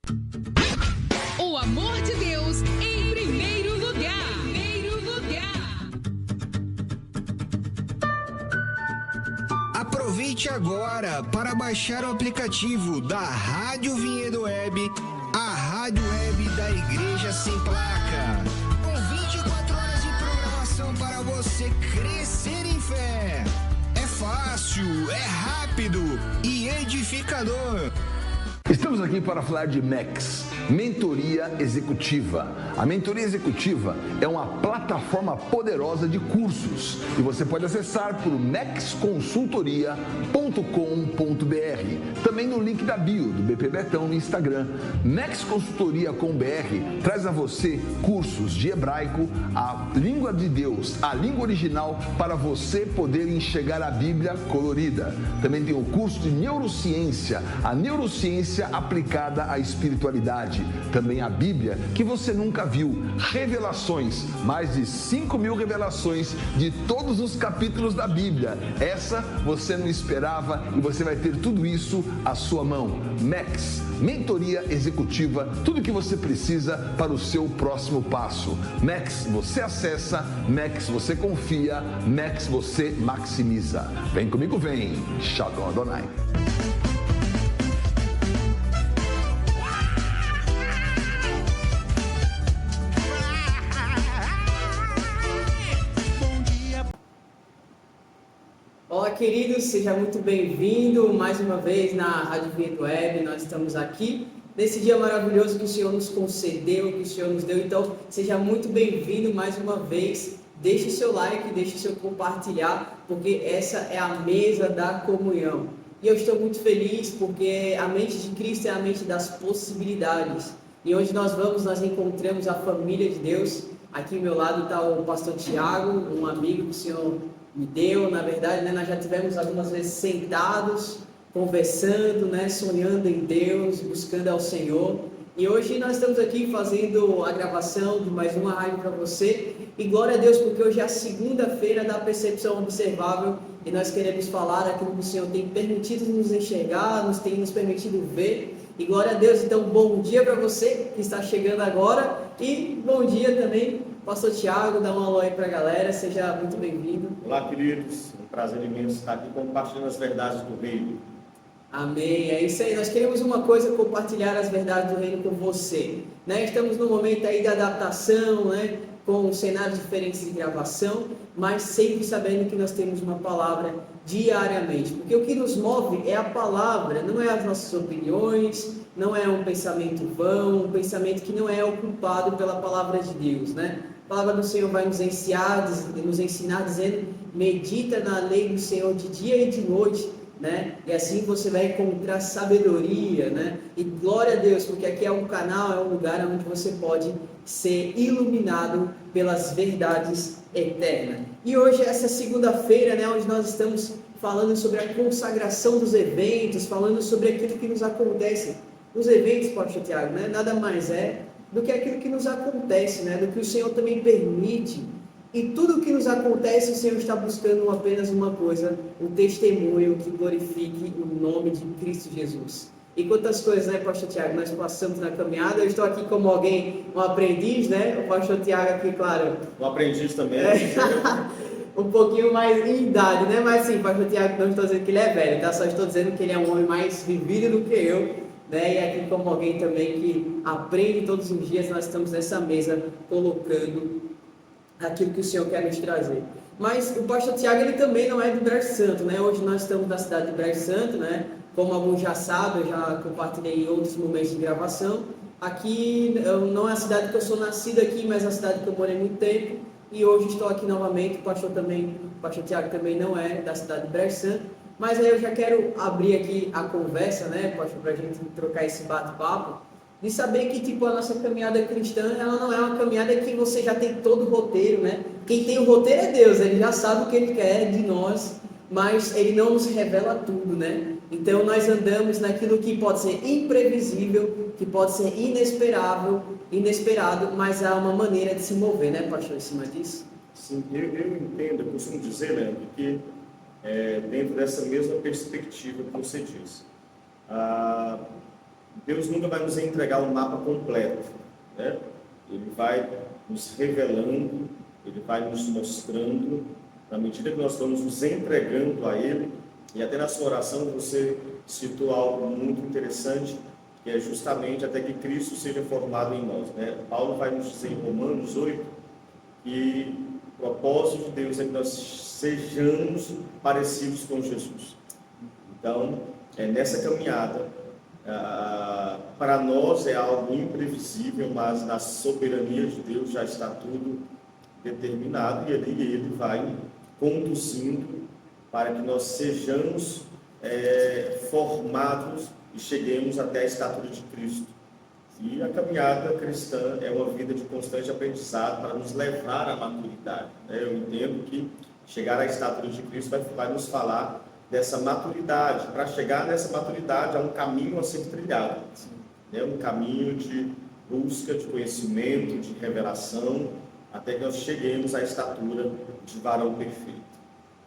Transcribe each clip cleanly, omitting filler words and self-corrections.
O amor de Deus em primeiro lugar. Aproveite agora para baixar o aplicativo da Rádio Vinhedo Web, a rádio web da Igreja Sem Placa. Com 24 horas de programação para você crescer em fé. É fácil, é rápido e edificador. Estamos aqui para falar de MEX, Mentoria Executiva. A Mentoria Executiva é uma plataforma poderosa de cursos e você pode acessar por mexconsultoria.com.br. Também no link da bio do BP Betão no Instagram. Mex Consultoria com BR traz a você cursos de hebraico, a língua de Deus, a língua original, para você poder enxergar a Bíblia colorida. Também tem o curso de neurociência, a neurociência aplicada à espiritualidade. Também a Bíblia que você nunca viu, revelações, mais de 5.000 revelações de todos os capítulos da Bíblia. Essa você não esperava e você vai ter tudo isso à sua mão. MEX, Mentoria Executiva, tudo que você precisa para o seu próximo passo. MEX você acessa, MEX você confia, MEX você maximiza. Vem comigo, vem. Shalom Adonai. Olá, queridos, seja muito bem-vindo mais uma vez na Rádio Vinhedo Web. Nós estamos aqui nesse dia maravilhoso que o Senhor nos concedeu, que o Senhor nos deu. Então, seja muito bem-vindo mais uma vez. Deixe o seu like, deixe o seu compartilhar, porque essa é a mesa da comunhão. E eu estou muito feliz porque a mente de Cristo é a mente das possibilidades. E onde nós vamos, nós encontramos a família de Deus. Aqui ao meu lado está o pastor Tiago, um amigo que o Senhor me deu. Na verdade, né, nós já tivemos algumas vezes sentados, conversando, né, sonhando em Deus, buscando ao Senhor. E hoje nós estamos aqui fazendo a gravação de mais uma rádio para você. E glória a Deus, porque hoje é a segunda-feira da percepção observável e nós queremos falar aquilo que o Senhor tem permitido nos enxergar, tem nos permitido ver. E glória a Deus, então bom dia para você que está chegando agora e bom dia também, pastor Tiago, dá um alô aí para a galera, seja muito bem-vindo. Olá, queridos, um prazer imenso estar aqui compartilhando as verdades do reino. Amém, é isso aí, nós queremos uma coisa, compartilhar as verdades do reino com você, né? Estamos no momento aí da adaptação, né? Com cenários diferentes de gravação, mas sempre sabendo que nós temos uma palavra diariamente, porque o que nos move é a palavra, não é as nossas opiniões, não é um pensamento vão, um pensamento que não é ocupado pela palavra de Deus, né? A palavra do Senhor vai nos ensinar dizendo, medita na lei do Senhor de dia e de noite, né? E assim você vai encontrar sabedoria, né? E glória a Deus, porque aqui é um canal, é um lugar onde você pode ser iluminado pelas verdades eternas. E hoje, essa segunda-feira, né, onde nós estamos falando sobre a consagração dos eventos, falando sobre aquilo que nos acontece. Os eventos, pastor Tiago, né, nada mais é do que aquilo que nos acontece, né, do que o Senhor também permite. E tudo que nos acontece, o Senhor está buscando apenas uma coisa, um testemunho que glorifique o nome de Cristo Jesus. E quantas coisas, né, pastor Tiago, nós passamos na caminhada. Eu estou aqui como alguém, um aprendiz, né, o pastor Tiago aqui, claro. Um aprendiz também. Um pouquinho mais em idade, né, mas sim, pastor Tiago, não estou dizendo que ele é velho, tá? Só estou dizendo que ele é um homem mais vivido do que eu, né, e aqui como alguém também que aprende todos os dias, nós estamos nessa mesa colocando aquilo que o Senhor quer nos trazer. Mas o pastor Tiago, ele também não é de Brejo Santo, né? Hoje nós estamos na cidade de Brejo Santo, né? Como alguns já sabem, eu já compartilhei em outros momentos de gravação. Aqui não é a cidade que eu sou nascido aqui, mas é a cidade que eu morei muito tempo. E hoje estou aqui novamente. O pastor Tiago também não é da cidade de Brejo Santo. Mas aí eu já quero abrir aqui a conversa, né, pastor, para a gente trocar esse bate-papo. De saber que, tipo, a nossa caminhada cristã, ela não é uma caminhada que você já tem todo o roteiro, né? Quem tem o roteiro é Deus, ele já sabe o que ele quer de nós, mas ele não nos revela tudo, né? Então, nós andamos naquilo que pode ser imprevisível, que pode ser inesperado, mas há uma maneira de se mover, né, pastor, em cima disso? Sim, eu entendo, eu costumo dizer, Leandro, que dentro dessa mesma perspectiva que você diz, Deus nunca vai nos entregar um mapa completo, né? Ele vai nos revelando, Ele vai nos mostrando, na medida que nós vamos nos entregando a Ele. E até na sua oração você citou algo muito interessante, que é justamente até que Cristo seja formado em nós, né? Paulo vai nos dizer em Romanos 8 que o propósito de Deus é que nós sejamos parecidos com Jesus. Então, nessa caminhada, para nós é algo imprevisível, mas na soberania de Deus já está tudo determinado, e ali Ele vai conduzindo para que nós sejamos formados e cheguemos até a estatura de Cristo. E a caminhada cristã é uma vida de constante aprendizado para nos levar à maturidade, né? Eu entendo que chegar à estatura de Cristo vai nos falar dessa maturidade. Para chegar nessa maturidade há um caminho a ser trilhado, né? Um caminho de busca, de conhecimento, de revelação, até que nós cheguemos à estatura de varão perfeito.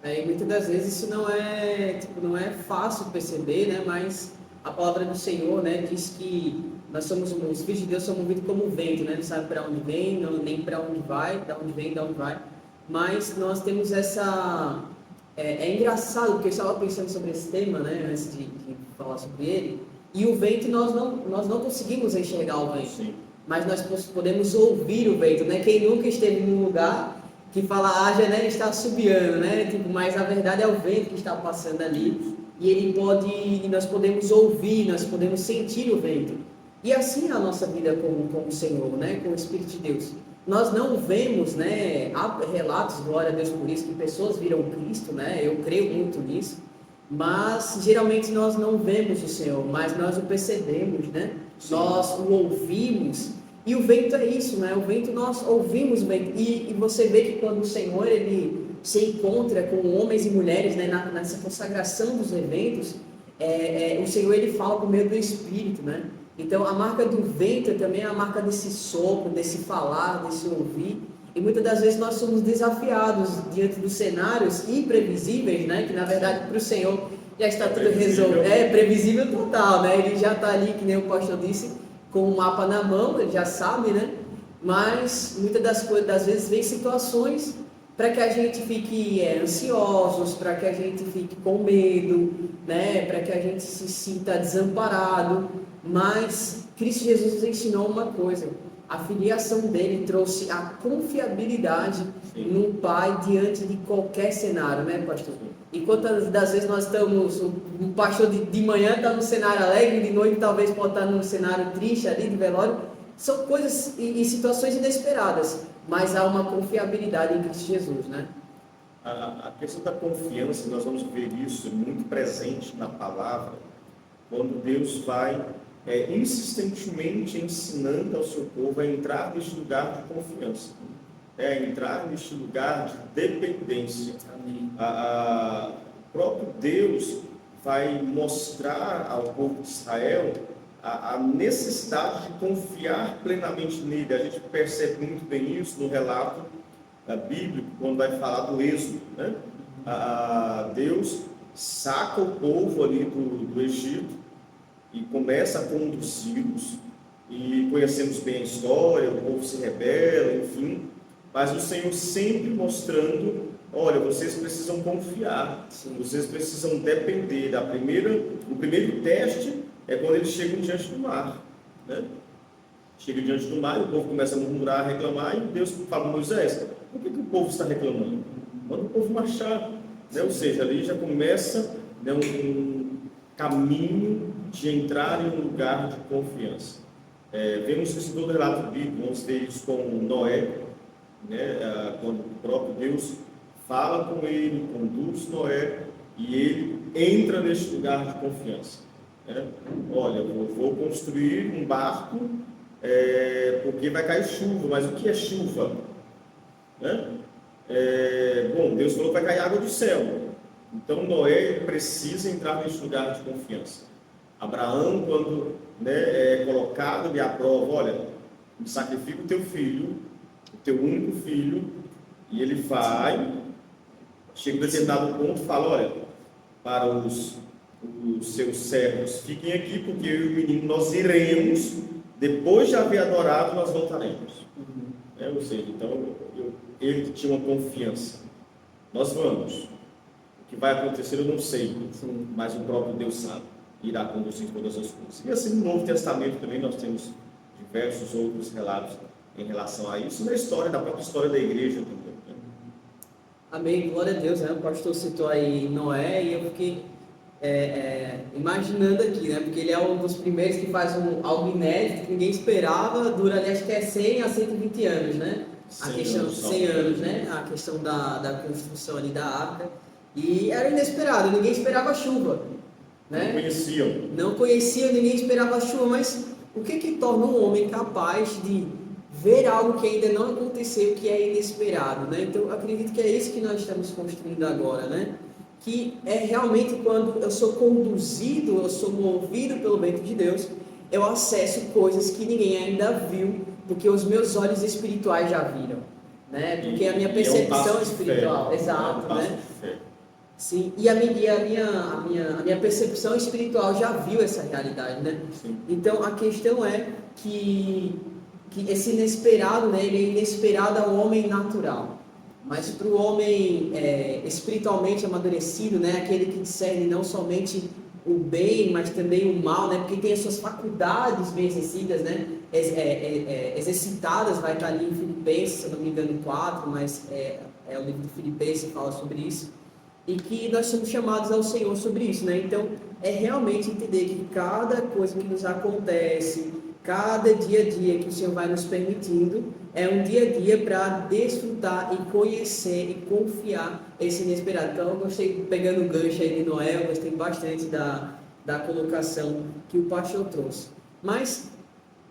E muitas das vezes isso não é fácil perceber, né? Mas a palavra do Senhor, né, diz que nós somos, os filhos de Deus são movidos como o vento, né? Não sabe para onde vem, nem para onde vai, da onde vem, da onde vai. Mas nós temos essa... É engraçado, porque eu estava pensando sobre esse tema, né, antes de falar sobre ele, e o vento, nós não conseguimos enxergar o vento. Sim. Mas nós podemos ouvir o vento, né? Quem nunca esteve num lugar que fala, a janela está assobiando, né? Mas na verdade é o vento que está passando ali, e nós podemos ouvir, nós podemos sentir o vento. E assim é a nossa vida com o Senhor, né? Com o Espírito de Deus. Nós não vemos, né? Há relatos, glória a Deus por isso, que pessoas viram Cristo, né? Eu creio muito nisso. Mas geralmente nós não vemos o Senhor, mas nós o percebemos, né? Sim. Nós o ouvimos. E o vento é isso, né? O vento, nós ouvimos o vento. E você vê que quando o Senhor ele se encontra com homens e mulheres, né? Nessa consagração dos eventos, o Senhor ele fala por meio do Espírito, né? Então a marca do vento também é a marca desse sopro, desse falar, desse ouvir. E muitas das vezes nós somos desafiados diante dos cenários imprevisíveis, né? Que na verdade para o Senhor já está tudo resolvido. É previsível total, né? Ele já está ali, que nem o pastor disse, com o mapa na mão, ele já sabe, né? Mas muitas das vezes vem situações para que a gente fique ansiosos, para que a gente fique com medo, né? Para que a gente se sinta desamparado. Mas Cristo Jesus nos ensinou uma coisa: a filiação dele trouxe a confiabilidade no Pai diante de qualquer cenário, né, pastor? E quantas das vezes nós estamos, o pastor de manhã está no cenário alegre, de noite talvez pode estar no cenário triste ali, de velório. São coisas e situações inesperadas, mas há uma confiabilidade em Cristo Jesus, né? A questão da confiança, nós vamos ver isso muito presente na palavra, quando Deus vai insistentemente ensinando ao seu povo a entrar neste lugar de confiança, entrar neste lugar de dependência. O próprio Deus vai mostrar ao povo de Israel a necessidade de confiar plenamente nele. A gente percebe muito bem isso no relato bíblico, quando vai falar do Êxodo, né? Deus saca o povo ali do Egito e começa a conduzi-los, e conhecemos bem a história, o povo se rebela, enfim, mas o Senhor sempre mostrando, olha, vocês precisam confiar, vocês precisam depender. O primeiro teste é quando eles chegam diante do mar, né? Chega diante do mar e o povo começa a murmurar, a reclamar, e Deus fala a Moisés: por que o povo está reclamando? Manda o povo marchar, né? Ou seja, ali já começa, né, um caminho de entrar em um lugar de confiança. Vemos isso em todo o relato bíblico. Vamos ver isso com Noé, né? Quando o próprio Deus fala com ele, conduz Noé, e ele entra neste lugar de confiança, né? Olha, eu vou construir um barco porque vai cair chuva. Mas o que é chuva, né? Bom, Deus falou que vai cair água do céu. Então Noé precisa entrar neste lugar de confiança. Abraão, quando, né, é colocado ali à prova, olha, sacrifica o teu filho, o teu único filho, e ele vai, chega a determinado ponto e fala, olha, para os os seus servos: fiquem aqui, porque eu e o menino nós iremos, depois de haver adorado, nós voltaremos. Ou seja, então ele tinha uma confiança: nós vamos, o que vai acontecer eu não sei, mas o próprio Deus sabe, irá conduzir todas as coisas. E assim no Novo Testamento também nós temos diversos outros relatos em relação a isso, na história, da própria história da igreja também. Amém, glória a Deus, né? O pastor citou aí Noé e eu fiquei imaginando aqui, né? Porque ele é um dos primeiros que faz algo inédito, que ninguém esperava, dura ali, acho que é 100 a 120 anos, né? A questão de 100 anos, né? A questão da construção ali da arca. E era inesperado, ninguém esperava a chuva, né? Não conheciam, ninguém esperava a chuva, mas o que torna um homem capaz de ver algo que ainda não aconteceu, que é inesperado, né? Então, eu acredito que é isso que nós estamos construindo agora, né? Que é realmente quando eu sou conduzido, eu sou movido pelo vento de Deus, eu acesso coisas que ninguém ainda viu, porque os meus olhos espirituais já viram, né? Porque a minha percepção espiritual, exato, né? Sim, e a minha percepção espiritual já viu essa realidade, né? Sim. Então, a questão é que esse inesperado, né? Ele é inesperado ao homem natural. Mas para o homem espiritualmente amadurecido, né? Aquele que discerne não somente o bem, mas também o mal, né? Porque tem as suas faculdades bem exercidas, né? Exercitadas, vai estar ali em Filipenses, se eu não me engano, 4, mas é o livro de Filipenses que fala sobre isso. E que nós somos chamados ao Senhor sobre isso, né? Então, é realmente entender que cada coisa que nos acontece, cada dia a dia que o Senhor vai nos permitindo, é um dia a dia para desfrutar e conhecer e confiar esse inesperado. Então, eu gostei, pegando o gancho aí de Noé, eu gostei bastante da colocação que o pastor trouxe. Mas,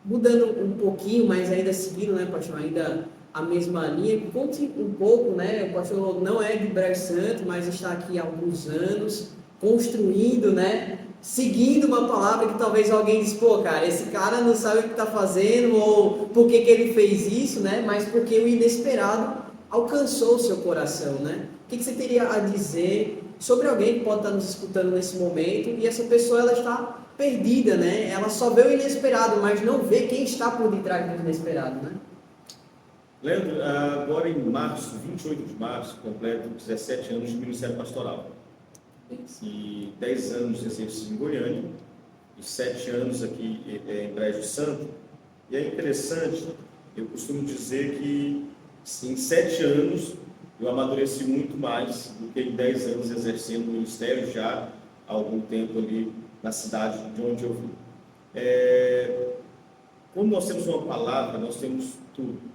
mudando um pouquinho, mas ainda seguindo, né, pastor, ainda a mesma linha, conte um pouco, né, o pastor não é de Brejo Santo, mas está aqui há alguns anos, construindo, né, seguindo uma palavra que talvez alguém diz, pô, cara, esse cara não sabe o que está fazendo, ou por que ele fez isso, né, mas porque o inesperado alcançou o seu coração, né? O que você teria a dizer sobre alguém que pode estar nos escutando nesse momento, e essa pessoa, ela está perdida, né, ela só vê o inesperado, mas não vê quem está por detrás do inesperado, né? Leandro, agora em março, 28 de março, completo 17 anos de Ministério Pastoral. E 10 anos exerci em Goiânia, e 7 anos aqui em Brejo Santo. E é interessante, eu costumo dizer que em 7 anos eu amadureci muito mais do que em 10 anos exercendo o ministério, já há algum tempo ali na cidade de onde eu vim. Quando nós temos uma palavra, nós temos tudo.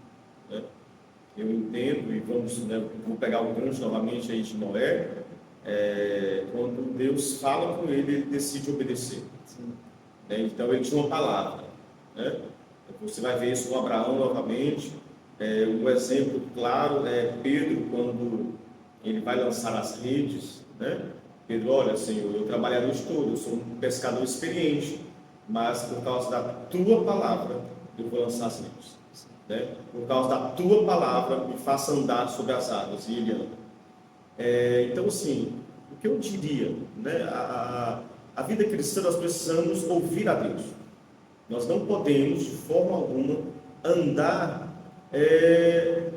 Né? Eu entendo, e vou pegar o gancho novamente aí de Noé, quando Deus fala com ele, ele decide obedecer. Então ele tinha uma palavra, né? Você vai ver isso com Abraão novamente. Um exemplo claro é Pedro, quando ele vai lançar as redes, né? Pedro, olha, Senhor, eu trabalhei a noite toda, eu sou um pescador experiente, mas por causa da tua palavra eu vou lançar as redes. Né? Por causa da tua palavra, me faça andar sobre as águas. E ele anda. Então, assim, o que eu diria, né? A vida cristã, nós precisamos ouvir a Deus. Nós não podemos, de forma alguma, andar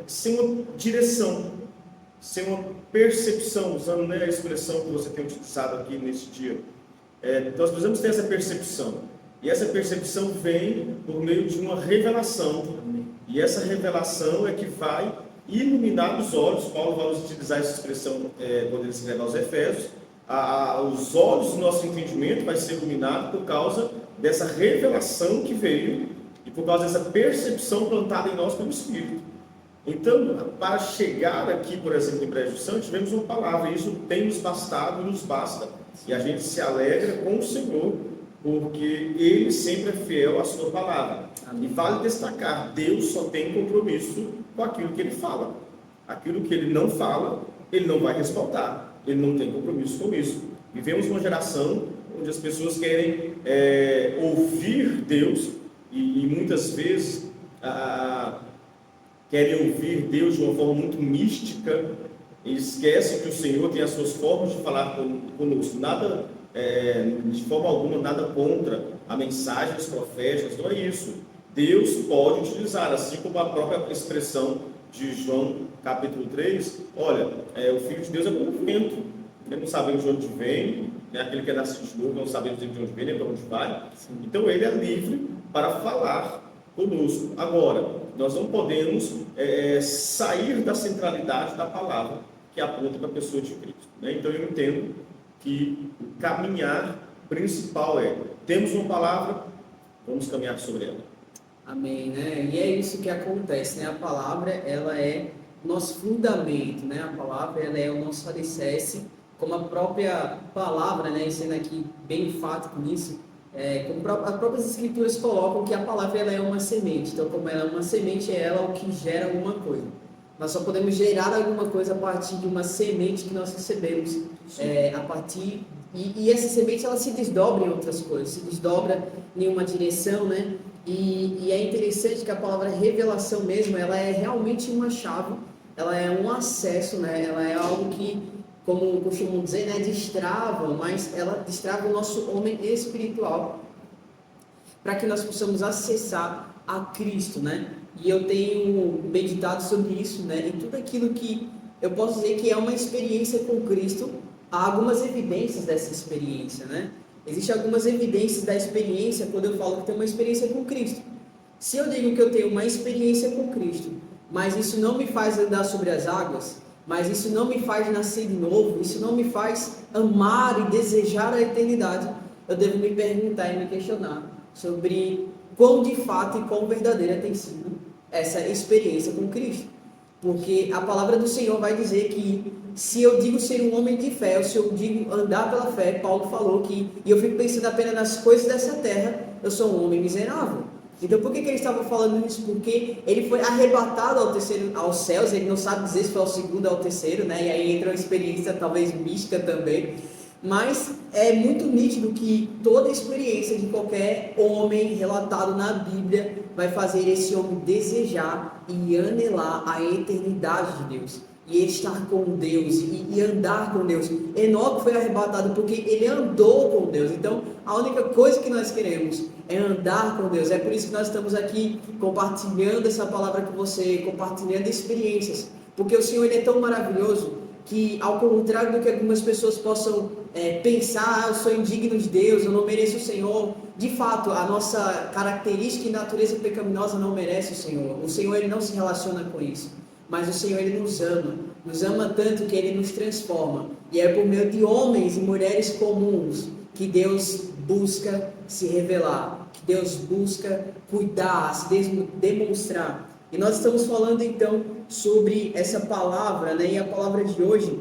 sem uma direção, sem uma percepção, usando, né, a expressão que você tem utilizado aqui nesse dia. Então, nós precisamos ter essa percepção. E essa percepção vem por meio de uma revelação. E essa revelação é que vai iluminar os olhos. Paulo vai utilizar essa expressão quando ele escreve aos Efésios. Os olhos do nosso entendimento vai ser iluminado por causa dessa revelação que veio e por causa dessa percepção plantada em nós pelo Espírito. Então, para chegar aqui, por exemplo, em Brejo Santo, tivemos uma palavra, e isso tem nos bastado e nos basta. E a gente se alegra com o Senhor, porque Ele sempre é fiel à sua palavra. E vale destacar, Deus só tem compromisso com aquilo que Ele fala. Aquilo que Ele não fala, Ele não vai respaldar. Ele não tem compromisso com isso. Vivemos uma geração onde as pessoas querem ouvir Deus e muitas vezes querem ouvir Deus de uma forma muito mística e esquecem que o Senhor tem as suas formas de falar conosco. Nada de forma alguma nada contra a mensagem dos profetas, não é isso. Deus pode utilizar, assim como a própria expressão de João capítulo 3, olha, o Filho de Deus é como o vento, não sabemos de onde vem, né? Aquele que é nascido de novo, não sabemos de onde vem, nem para onde vai. Então ele é livre para falar conosco. Agora, nós não podemos sair da centralidade da palavra que aponta para a pessoa de Cristo, né? Então eu entendo que o caminhar principal temos uma palavra, vamos caminhar sobre ela. Amém, né? E é isso que acontece, né? A palavra, ela é nosso fundamento, né? A palavra, ela é o nosso alicerce, como a própria palavra, né? Sendo aqui bem enfático nisso, como as próprias escrituras colocam que a palavra, ela é uma semente. Então, como ela é uma semente, é ela o que gera alguma coisa. Nós só podemos gerar alguma coisa a partir de uma semente que nós recebemos, a partir... E essa semente, ela se desdobra em outras coisas, se desdobra em uma direção, né? E é interessante que a palavra revelação mesmo, ela é realmente uma chave, ela é um acesso, né? Ela é algo que, como costumam dizer, né? Destrava, mas ela destrava o nosso homem espiritual, para que nós possamos acessar a Cristo, né? E eu tenho meditado sobre isso, né? E tudo aquilo que eu posso dizer que é uma experiência com Cristo, há algumas evidências dessa experiência, né? Existem algumas evidências da experiência quando eu falo que tenho uma experiência com Cristo. Se eu digo que eu tenho uma experiência com Cristo, mas isso não me faz andar sobre as águas, mas isso não me faz nascer de novo, isso não me faz amar e desejar a eternidade, eu devo me perguntar e me questionar sobre quão de fato e quão verdadeira tem sido essa experiência com Cristo. Porque a palavra do Senhor vai dizer que se eu digo ser um homem de fé, ou se eu digo andar pela fé, Paulo falou que, e eu fico pensando apenas nas coisas dessa terra, eu sou um homem miserável. Então por que ele estava falando isso? Porque ele foi arrebatado aos céus, ele não sabe dizer se foi ao segundo ou ao terceiro, né? E aí entra uma experiência talvez mística também. Mas é muito nítido que toda experiência de qualquer homem relatado na Bíblia vai fazer esse homem desejar e anelar a eternidade de Deus, e estar com Deus, e andar com Deus. Enoque foi arrebatado porque ele andou com Deus. Então a única coisa que nós queremos é andar com Deus. É por isso que nós estamos aqui compartilhando essa palavra com você, compartilhando experiências, porque o Senhor, ele é tão maravilhoso que, ao contrário do que algumas pessoas possam pensar, eu sou indigno de Deus, eu não mereço o Senhor. De fato, a nossa característica e natureza pecaminosa não merece o Senhor. O Senhor, ele não se relaciona com isso. Mas o Senhor, ele nos ama tanto que ele nos transforma. E é por meio de homens e mulheres comuns que Deus busca se revelar, que Deus busca cuidar, se demonstrar. E nós estamos falando então sobre essa palavra, né? E a palavra de hoje,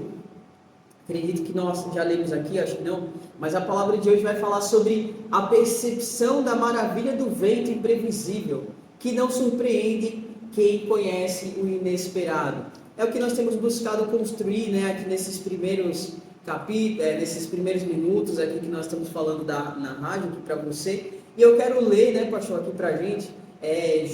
acredito que nós já lemos aqui, acho que não, mas a palavra de hoje vai falar sobre a percepção da maravilha do vento imprevisível, que não surpreende quem conhece o inesperado. É o que nós temos buscado construir, né, aqui nesses primeiros capítulos, nesses primeiros minutos aqui que nós estamos falando na rádio aqui para você. E eu quero ler, né, pastor, aqui para a gente,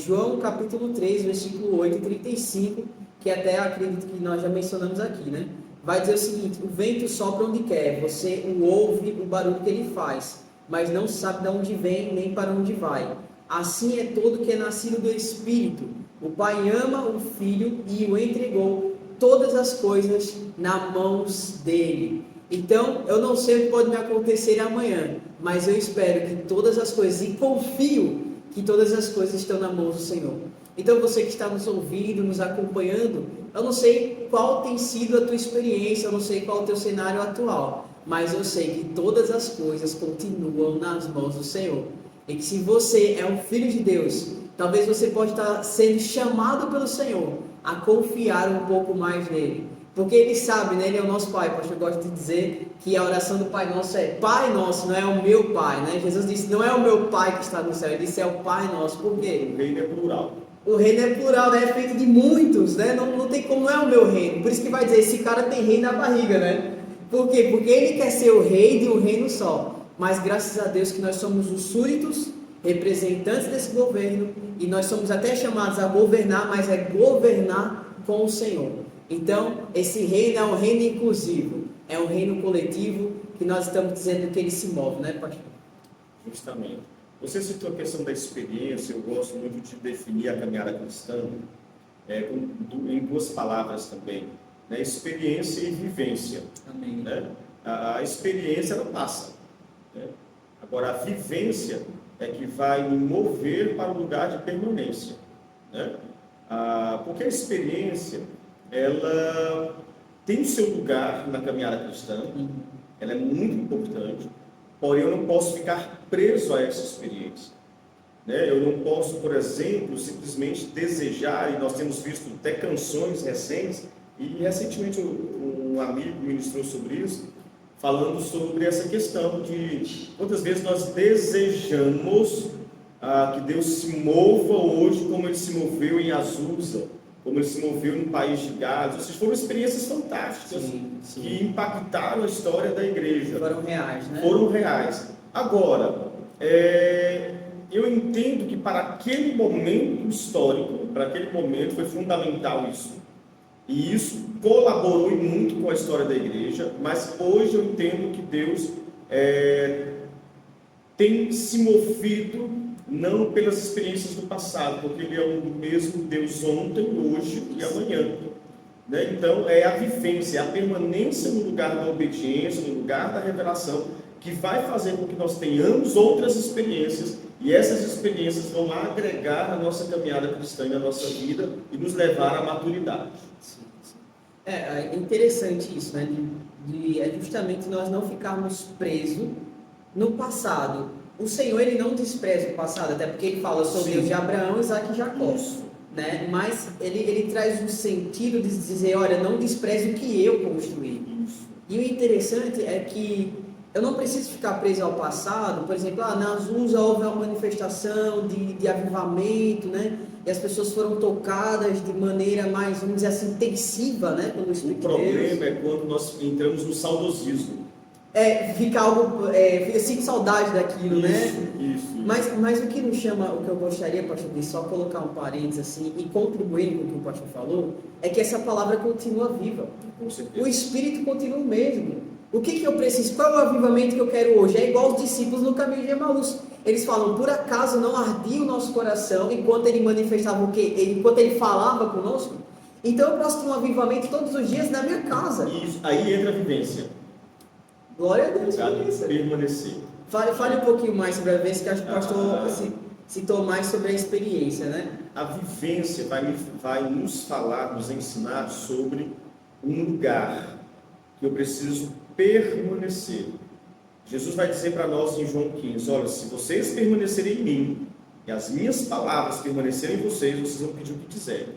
João capítulo 3, versículo 8 e 35, que até acredito que nós já mencionamos aqui, né? Vai dizer o seguinte: o vento sopra onde quer, você o ouve, o barulho que ele faz, mas não sabe de onde vem nem para onde vai. Assim é todo que é nascido do Espírito. O Pai ama o Filho e o entregou todas as coisas nas mãos dele. Então, eu não sei o que pode me acontecer amanhã, mas eu espero que todas as coisas, e confio que todas as coisas estão nas mãos do Senhor. Então, você que está nos ouvindo, nos acompanhando, eu não sei qual tem sido a tua experiência, eu não sei qual é o teu cenário atual, mas eu sei que todas as coisas continuam nas mãos do Senhor. E que se você é um filho de Deus, talvez você pode estar sendo chamado pelo Senhor a confiar um pouco mais nele. Porque ele sabe, né? Ele é o nosso Pai. Pastor, eu gosto de dizer que a oração do Pai Nosso é Pai Nosso, não é o meu Pai, né? Jesus disse, não é o meu Pai que está no céu, ele disse é o Pai Nosso. Por quê? O reino é plural. O reino é plural, né? É feito de muitos, né? Não tem como, não é o meu reino. Por isso que vai dizer, esse cara tem rei na barriga, né? Por quê? Porque ele quer ser o rei de um reino só. Mas graças a Deus que nós somos os súditos, representantes desse governo, e nós somos até chamados a governar, mas é governar com o Senhor. Então, esse reino é um reino inclusivo, é um reino coletivo, que que nós estamos dizendo que ele se move, né, pastor? Justamente. Você citou a questão da experiência, eu gosto muito de definir a caminhada cristã em duas palavras também, né? Experiência e vivência. Amém. Né? A experiência, ela passa, né? Agora, a vivência é que vai me mover para o lugar de permanência, né? Porque a experiência, ela tem o seu lugar na caminhada cristã, ela é muito importante, porém eu não posso ficar preso a essa experiência, né? Eu não posso, por exemplo, simplesmente desejar, e nós temos visto até canções recentes, e recentemente um amigo ministrou sobre isso, falando sobre essa questão de quantas vezes nós desejamos que Deus se mova hoje como Ele se moveu em Azusa, como Ele se moveu no país de Gades. Essas foram experiências fantásticas, sim, que impactaram a história da igreja. Foram reais, né? Foram reais. Agora, eu entendo que para aquele momento histórico, para aquele momento foi fundamental isso. E isso colaborou muito com a história da igreja, mas hoje eu entendo que Deus tem se movido não pelas experiências do passado, porque Ele é o mesmo Deus ontem, hoje e amanhã. Né? Então, é a vivência, a permanência no lugar da obediência, no lugar da revelação, que vai fazer com que nós tenhamos outras experiências, e essas experiências vão agregar a nossa caminhada cristã na nossa vida e nos levar à maturidade. É interessante isso, né? É justamente nós não ficarmos presos no passado. O Senhor, Ele não despreza o passado, até porque Ele fala sobre Deus de Abraão, Isaac e Jacó. Né? Mas ele traz um sentido de dizer, olha, não despreze o que eu construí. E o interessante é que eu não preciso ficar preso ao passado. Por exemplo, na Azusa houve uma manifestação de avivamento, né? E as pessoas foram tocadas de maneira mais, vamos dizer assim, intensiva, né? Pelo Espírito de Deus. O problema é quando nós entramos no saudosismo. Fica algo, eu sinto saudade daquilo, né? Isso. Mas o que nos chama, o que eu gostaria, pastor, de só colocar um parênteses assim, e contribuir com o que o pastor falou, é que essa palavra continua viva. Com certeza. O Espírito continua o mesmo. O que eu preciso? Qual é o avivamento que eu quero hoje? É igual os discípulos no caminho de Emaús. Eles falam, por acaso não ardia o nosso coração enquanto Ele manifestava o quê? Enquanto Ele falava conosco? Então eu posso ter um avivamento todos os dias na minha casa. Isso, aí entra a vivência. Glória a Deus por isso. Permanecer. Fale um pouquinho mais sobre a vivência, que acho que o pastor citou mais sobre a experiência, né? A vivência vai nos falar, nos ensinar sobre um lugar que eu preciso permanecer. Jesus vai dizer para nós em João 15, olha, se vocês permanecerem em mim e as minhas palavras permanecerem em vocês vão pedir o que quiserem.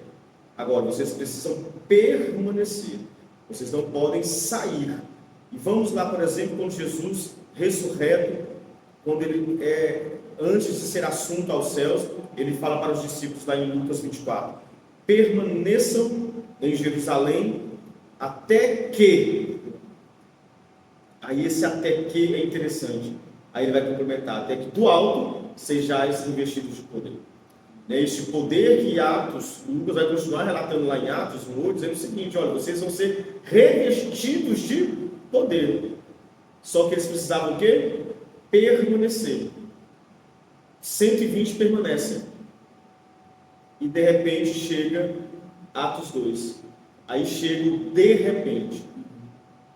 Agora, vocês precisam permanecer. Vocês não podem sair. E vamos lá, por exemplo, quando Jesus ressurreto, quando Ele antes de ser assunto aos céus, Ele fala para os discípulos lá em Lucas 24, permaneçam em Jerusalém até que, aí esse até que é interessante, aí ele vai complementar, até que do alto sejais investidos de poder. Este poder que Atos, Lucas vai continuar relatando lá em Atos, no 8, dizendo o seguinte, olha, vocês vão ser revestidos de poder. Só que eles precisavam o quê? Permanecer. 120 permanecem. E de repente chega Atos 2. Aí chega o de repente.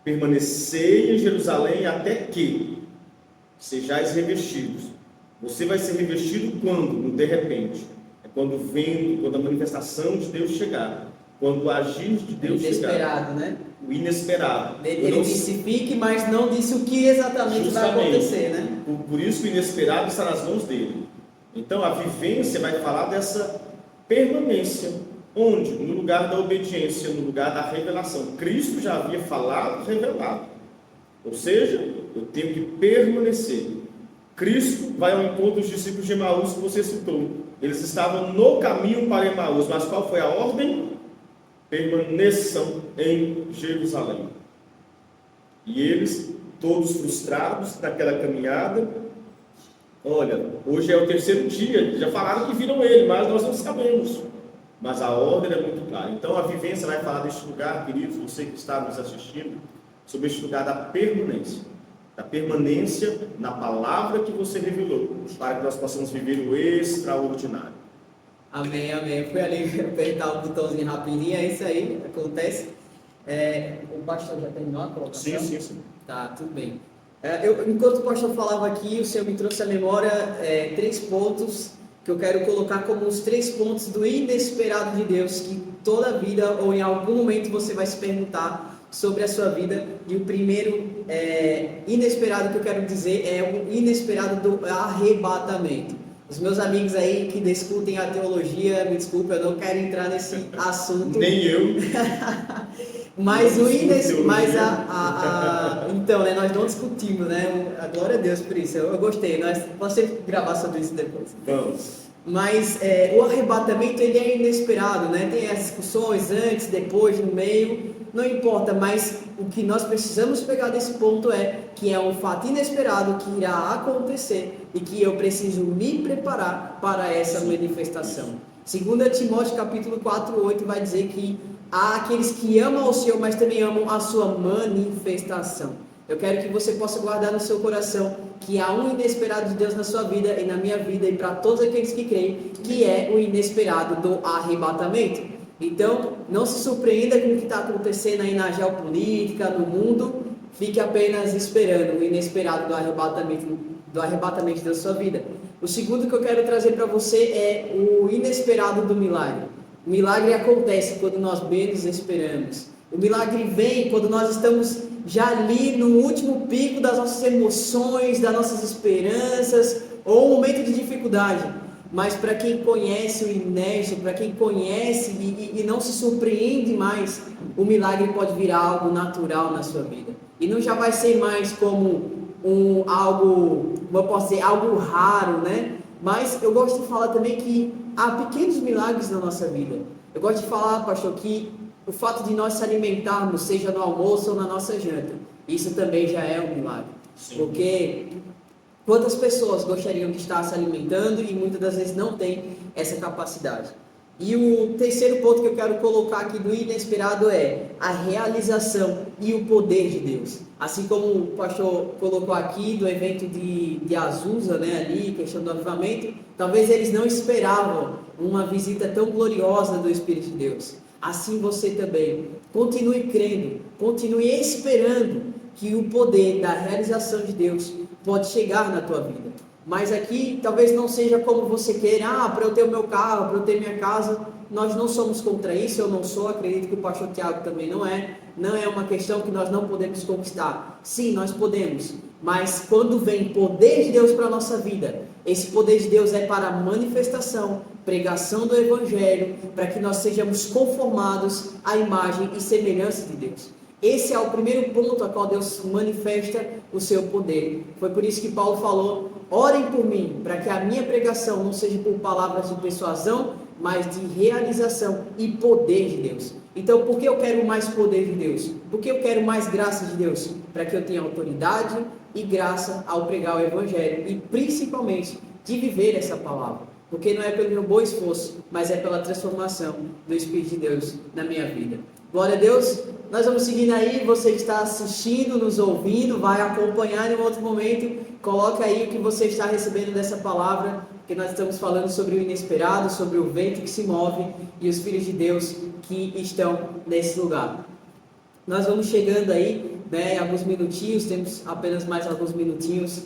Permanecei em Jerusalém até que sejais revestidos. Você vai ser revestido quando? No de repente. É quando a manifestação de Deus chegar. Quando o agir de Deus chegar. Inesperado, né? O inesperado. Ele disse fique, mas não disse o que exatamente vai acontecer, né? Por isso o inesperado está nas mãos dele. Então a vivência vai falar dessa permanência. Onde? No lugar da obediência, no lugar da revelação. Cristo já havia falado, revelado. Ou seja, eu tenho que permanecer. Cristo vai ao encontro dos discípulos de Emaús que você citou. Eles estavam no caminho para Emaús, mas qual foi a ordem? Permaneçam em Jerusalém. E eles, todos frustrados naquela caminhada, olha, hoje é o terceiro dia, já falaram que viram ele, mas nós não sabemos. Mas a ordem é muito clara. Então a vivência vai falar deste lugar, queridos, você que está nos assistindo, sobre este lugar da permanência. da permanência na palavra que você revelou, para que nós possamos viver o extraordinário. Amém, amém. Fui ali apertar o botãozinho rapidinho, é isso aí, acontece. O pastor já terminou a colocação? Sim. Tá, tudo bem. Enquanto o pastor falava aqui, o Senhor me trouxe à memória 3 pontos que eu quero colocar como os 3 pontos do inesperado de Deus, que toda vida ou em algum momento você vai se perguntar sobre a sua vida. E o primeiro inesperado que eu quero dizer é o inesperado do arrebatamento. Os meus amigos aí que discutem a teologia, me desculpa, eu não quero entrar nesse assunto. Nem eu. Mas o então, né, nós não discutimos, né? A glória a Deus por isso. Eu gostei. Vamos gravar sobre isso depois. Vamos. Mas o arrebatamento ele é inesperado, né? Tem as discussões antes, depois, no meio. Não importa, mas o que nós precisamos pegar desse ponto é que é um fato inesperado que irá acontecer e que eu preciso me preparar para essa manifestação. 2 Timóteo capítulo 4:8 vai dizer que há aqueles que amam ao Senhor, mas também amam a sua manifestação. Eu quero que você possa guardar no seu coração que há um inesperado de Deus na sua vida e na minha vida e para todos aqueles que creem, que é o inesperado do arrebatamento. Então, não se surpreenda com o que está acontecendo aí na geopolítica, no mundo. Fique apenas esperando o inesperado do arrebatamento da sua vida. O segundo que eu quero trazer para você é o inesperado do milagre. O milagre acontece quando nós menos esperamos. O milagre vem quando nós estamos já ali no último pico das nossas emoções, das nossas esperanças, ou um momento de dificuldade. Mas para quem conhece o inédito, para quem conhece e não se surpreende mais, o milagre pode virar algo natural na sua vida. E não já vai ser mais como algo, como eu posso dizer, algo raro, né? Mas eu gosto de falar também que há pequenos milagres na nossa vida. Eu gosto de falar, pastor, que o fato de nós se alimentarmos, seja no almoço ou na nossa janta, isso também já é um milagre. Sim. Porque quantas pessoas gostariam de estar se alimentando e muitas das vezes não têm essa capacidade. E o terceiro ponto que eu quero colocar aqui do inesperado é a realização e o poder de Deus. Assim como o pastor colocou aqui do evento de Azusa, né, ali, questão do avivamento, talvez eles não esperavam uma visita tão gloriosa do Espírito de Deus. Assim você também. Continue crendo, continue esperando que o poder da realização de Deus pode chegar na tua vida. Mas aqui talvez não seja como você quer, para eu ter o meu carro, para eu ter minha casa. Nós não somos contra isso, eu não sou, acredito que o pastor Tiago também não é. Não é uma questão que nós não podemos conquistar. Sim, nós podemos, mas quando vem poder de Deus para a nossa vida, esse poder de Deus é para a manifestação, pregação do Evangelho, para que nós sejamos conformados à imagem e semelhança de Deus. Esse é o primeiro ponto a qual Deus manifesta o seu poder. Foi por isso que Paulo falou: orem por mim, para que a minha pregação não seja por palavras de persuasão, mas de realização e poder de Deus. Então, por que eu quero mais poder de Deus? Porque eu quero mais graça de Deus? Para que eu tenha autoridade e graça ao pregar o Evangelho e principalmente de viver essa palavra. Porque não é pelo meu bom esforço, mas é pela transformação do Espírito de Deus na minha vida. Glória a Deus. Nós vamos seguindo aí, você que está assistindo, nos ouvindo, vai acompanhar em um outro momento, coloca aí o que você está recebendo dessa palavra, porque nós estamos falando sobre o inesperado, sobre o vento que se move e os filhos de Deus que estão nesse lugar. Nós vamos chegando aí, né, alguns minutinhos, temos apenas mais alguns minutinhos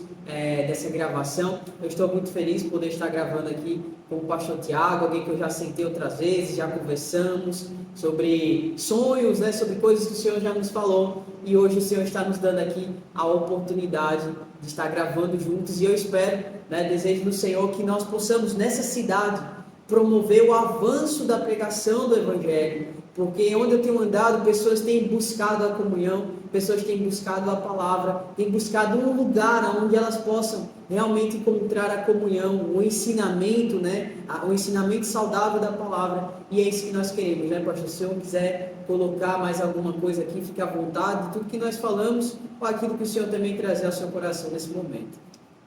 dessa gravação. Eu estou muito feliz por poder estar gravando aqui com o pastor Tiago, alguém que eu já sentei outras vezes, já conversamos sobre sonhos, né, sobre coisas que o Senhor já nos falou, e hoje o Senhor está nos dando aqui a oportunidade de estar gravando juntos, e eu espero, né, desejo do Senhor que nós possamos nessa cidade promover o avanço da pregação do Evangelho, porque onde eu tenho andado, pessoas têm buscado a comunhão, pessoas têm buscado a palavra, têm buscado um lugar onde elas possam realmente encontrar a comunhão, o ensinamento, né? O ensinamento saudável da palavra, e é isso que nós queremos, né, pastor? Se o senhor quiser colocar mais alguma coisa aqui, fique à vontade, tudo que nós falamos, ou aquilo que o senhor também trazer ao seu coração nesse momento.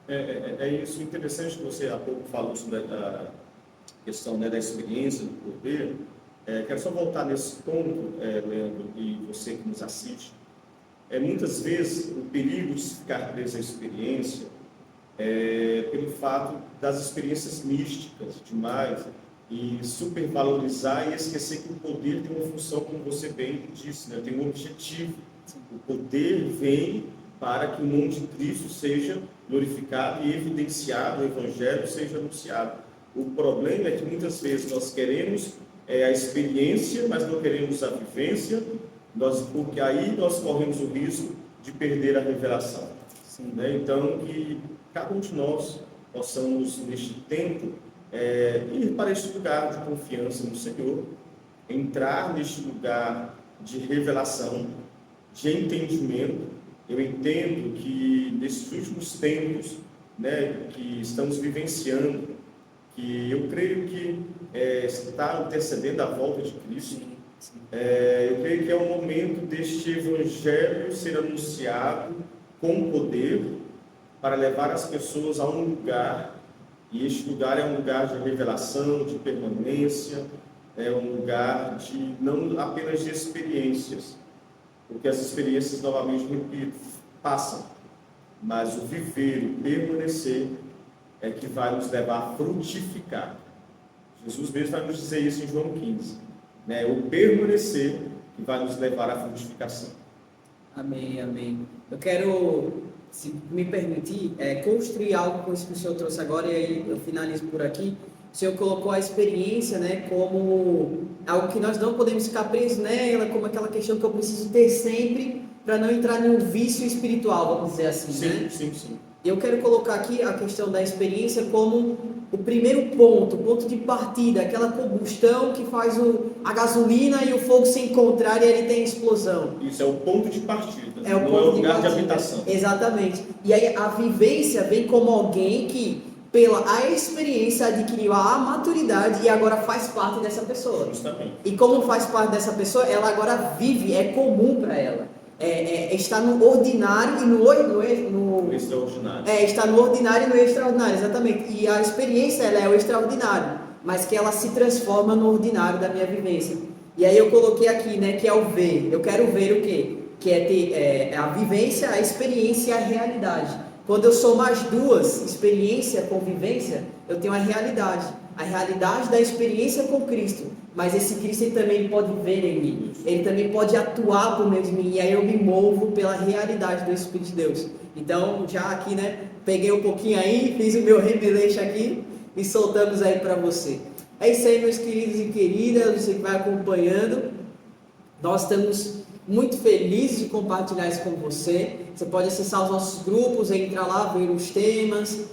É isso interessante que você há pouco falou sobre a questão, né, da experiência, do poder. Quero só voltar nesse ponto, Leandro, e você que nos assiste. Muitas vezes o perigo de se ficar preso à experiência é pelo fato das experiências místicas demais e supervalorizar e esquecer que o poder tem uma função, como você bem disse, né? Tem um objetivo. O poder vem para que o nome de Cristo seja glorificado e evidenciado, o Evangelho seja anunciado. O problema é que muitas vezes nós queremos a experiência, mas não queremos a vivência, porque aí nós corremos o risco de perder a revelação. Né? Então, que cada um de nós possamos, neste tempo, ir para este lugar de confiança no Senhor, entrar neste lugar de revelação, de entendimento. Eu entendo que nesses últimos tempos, né, que estamos vivenciando, que eu creio que está antecedendo a volta de Cristo. Eu creio que é o momento deste Evangelho ser anunciado com poder para levar as pessoas a um lugar, e este lugar é um lugar de revelação, de permanência, é um lugar de não apenas de experiências, porque as experiências, novamente repito, passam, mas o viver, o permanecer é que vai nos levar a frutificar. Jesus mesmo vai nos dizer isso em João 15, né? O permanecer que vai nos levar à frutificação. Amém, amém. Eu quero, se me permitir, construir algo com isso que o Senhor trouxe agora, e aí eu finalizo por aqui. O Senhor colocou a experiência, né, como algo que nós não podemos ficar presos nela, como aquela questão que eu preciso ter sempre para não entrar em um vício espiritual, vamos dizer assim, sim, né? Sim. Eu quero colocar aqui a questão da experiência como o primeiro ponto, o ponto de partida, aquela combustão que faz a gasolina e o fogo se encontrar e ele tem explosão. Isso é o ponto de partida, não é o lugar de habitação. Exatamente. E aí a vivência vem como alguém que, pela a experiência, adquiriu a maturidade e agora faz parte dessa pessoa. Justamente. E como faz parte dessa pessoa, ela agora vive, é comum para ela. Está no ordinário e no extraordinário. Está no ordinário e no extraordinário, exatamente. E a experiência, ela é o extraordinário, mas que ela se transforma no ordinário da minha vivência. E aí eu coloquei aqui, né, que é o ver. Eu quero ver o quê? Que é ter a vivência, a experiência e a realidade. Quando eu somo as duas, experiência com vivência, eu tenho a realidade da experiência com Cristo. Mas esse Cristo ele também pode ver em mim, ele também pode atuar por meio de mim, e aí eu me movo pela realidade do Espírito de Deus. Então, já aqui, né, peguei um pouquinho aí, fiz o meu remeleixo aqui e soltamos aí para você. É isso aí, meus queridos e queridas, você que vai acompanhando. Nós estamos muito felizes de compartilhar isso com você. Você pode acessar os nossos grupos, entrar lá, ver os temas,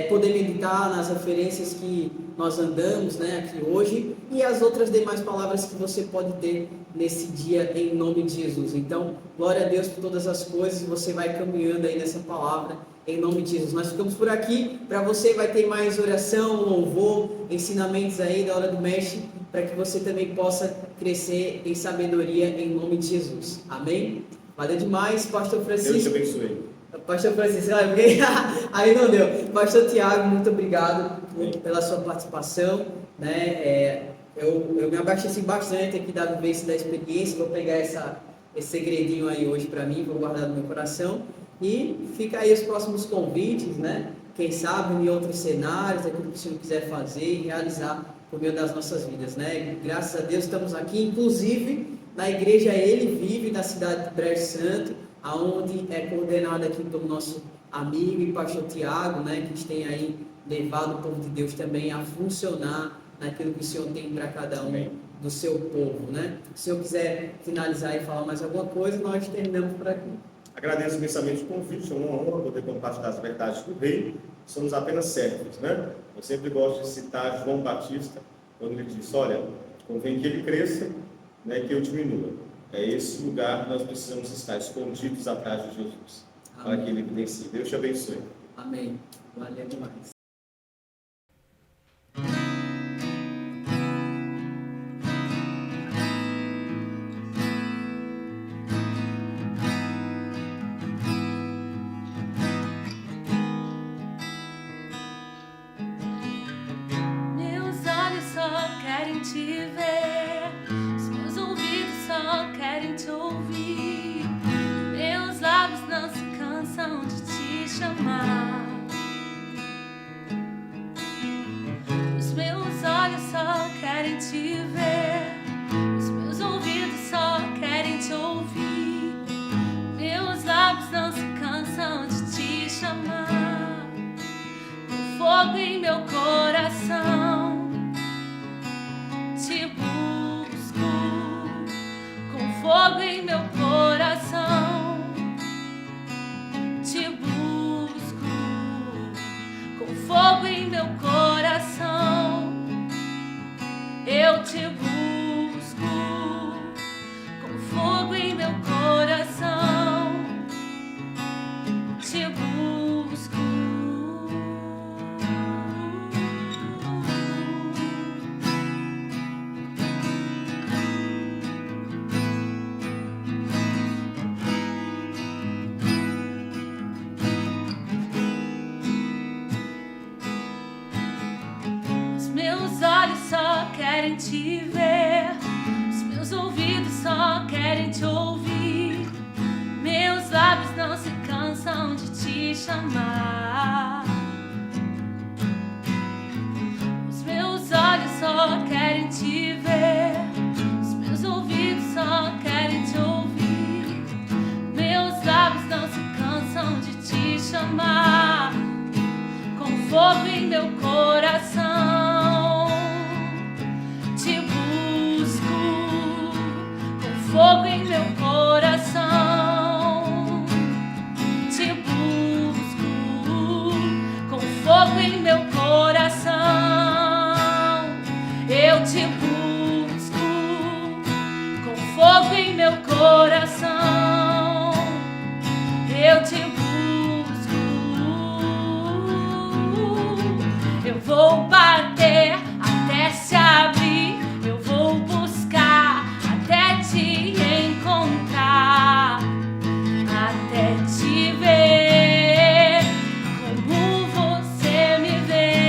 poder meditar nas referências que nós andamos, né, aqui hoje, e as outras demais palavras que você pode ter nesse dia, em nome de Jesus. Então, glória a Deus por todas as coisas, você vai caminhando aí nessa palavra, em nome de Jesus. Nós ficamos por aqui, para você vai ter mais oração, louvor, ensinamentos aí da hora do mestre, para que você também possa crescer em sabedoria, em nome de Jesus. Amém? Valeu demais, Pastor Francisco. Deus te abençoe. Pastor Francisco, aí não deu. Pastor Tiago, muito obrigado pela sua participação, né? Eu me abasteci bastante aqui da vivência da experiência, vou pegar esse segredinho aí hoje para mim, vou guardar no meu coração, e fica aí os próximos convites, né? Quem sabe em outros cenários, aquilo que o Senhor quiser fazer e realizar por meio das nossas vidas, né? Graças a Deus estamos aqui, inclusive na igreja Ele Vive, na cidade de Brejo Santo, aonde é coordenado aqui pelo nosso amigo e pastor Tiago, né, que tem aí levado o povo de Deus também a funcionar naquilo que o Senhor tem para cada um do seu povo, né? Se o Senhor quiser finalizar e falar mais alguma coisa, nós terminamos por aqui. Agradeço imensamente o convite, é uma honra poder compartilhar as verdades do Rei. Somos apenas servos, né? Eu sempre gosto de citar João Batista, quando ele disse, olha, convém que ele cresça, né, que eu diminua. É esse lugar que nós precisamos estar, escondidos atrás de Jesus, para que ele evidencie. Deus te abençoe. Amém. Valeu demais. Meus olhos só querem te ver, os meus ouvidos só querem te ouvir. Meus chamar. Os meus olhos só querem te ver, os meus ouvidos só querem te ouvir, meus lábios não se cansam de te chamar. Com fogo em meu coração te busco, com fogo em meu coração te busco, com fogo em meu coração eu te busco, com fogo em meu coração te busco. Querem te ver, os meus ouvidos só querem te ouvir, meus lábios não se cansam de te chamar. Os meus olhos só querem te ver, os meus ouvidos só querem te ouvir, meus lábios não se cansam de te chamar. Com fogo em meu coração fogo em meu coração te busco, com fogo em meu coração eu te busco, com fogo em meu coração eu te busco. Eu vou bater até se abrir, eu vou buscar até te encontrar, até te ver como você me vê.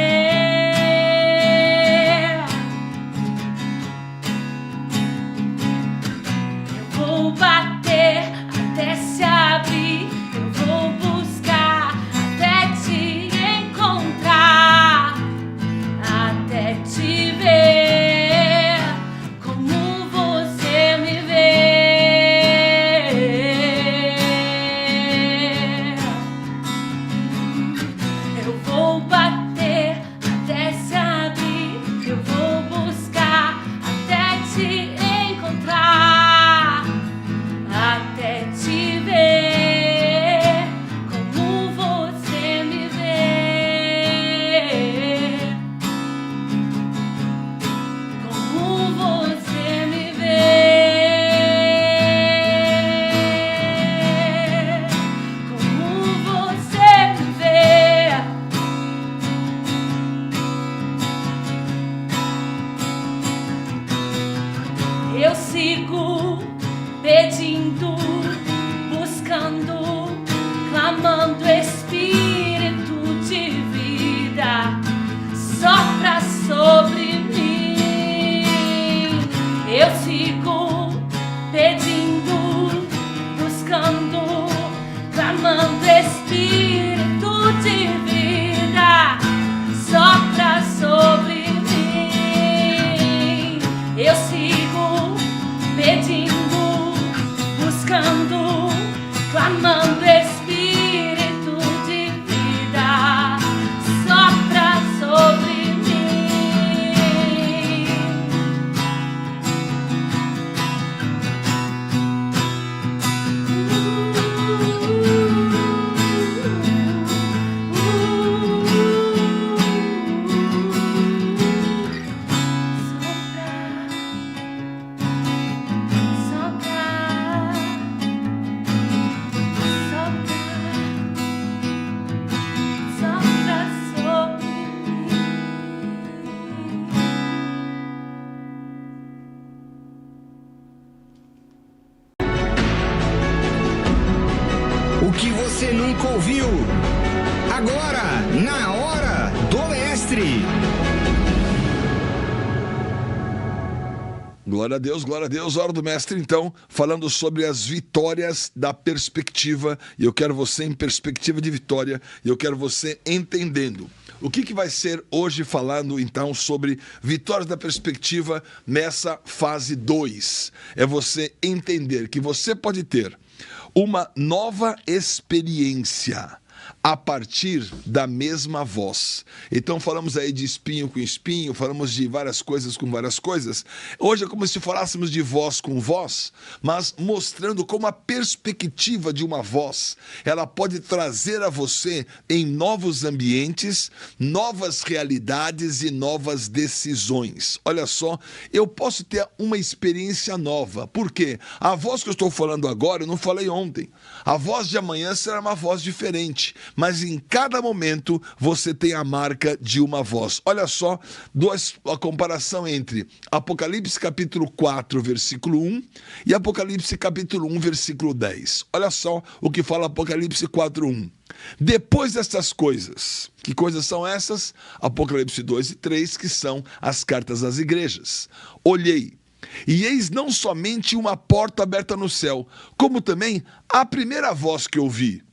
Eu vou bater até se abrir, eu vou buscar até te encontrar, até te ver como você me vê. Eu vou bater até se abrir, eu vou buscar até te encontrar, até te ver como você me vê, como você me vê, como você me vê. Eu sigo pedindo, buscando, clamando, Espírito de vida, sopra sobre mim. Eu sigo pedindo, buscando, clamando, Espírito de vida, sopra sobre mim. Eu sigo pedindo, buscando, clamando, Espírito de vida, sopra sobre O que você nunca ouviu. Agora, na hora do mestre. Glória a Deus, glória a Deus. Hora do mestre, então, falando sobre as vitórias da perspectiva. E eu quero você em perspectiva de vitória. E eu quero você entendendo. O que vai ser hoje falando, então, sobre vitórias da perspectiva nessa fase 2? É você entender que você pode ter uma nova experiência a partir da mesma voz. Então falamos aí de espinho com espinho, falamos de várias coisas com várias coisas. Hoje é como se falássemos de voz com voz, mas mostrando como a perspectiva de uma voz, ela pode trazer a você em novos ambientes, novas realidades e novas decisões. Olha só, eu posso ter uma experiência nova. Por quê? A voz que eu estou falando agora, eu não falei ontem. A voz de amanhã será uma voz diferente. Mas em cada momento você tem a marca de uma voz. Olha só a comparação entre Apocalipse capítulo 4, versículo 1 e Apocalipse capítulo 1, versículo 10. Olha só o que fala Apocalipse 4, 1. Depois destas coisas, que coisas são essas? Apocalipse 2 e 3, que são as cartas às igrejas. Olhei, e eis não somente uma porta aberta no céu, como também a primeira voz que ouvi,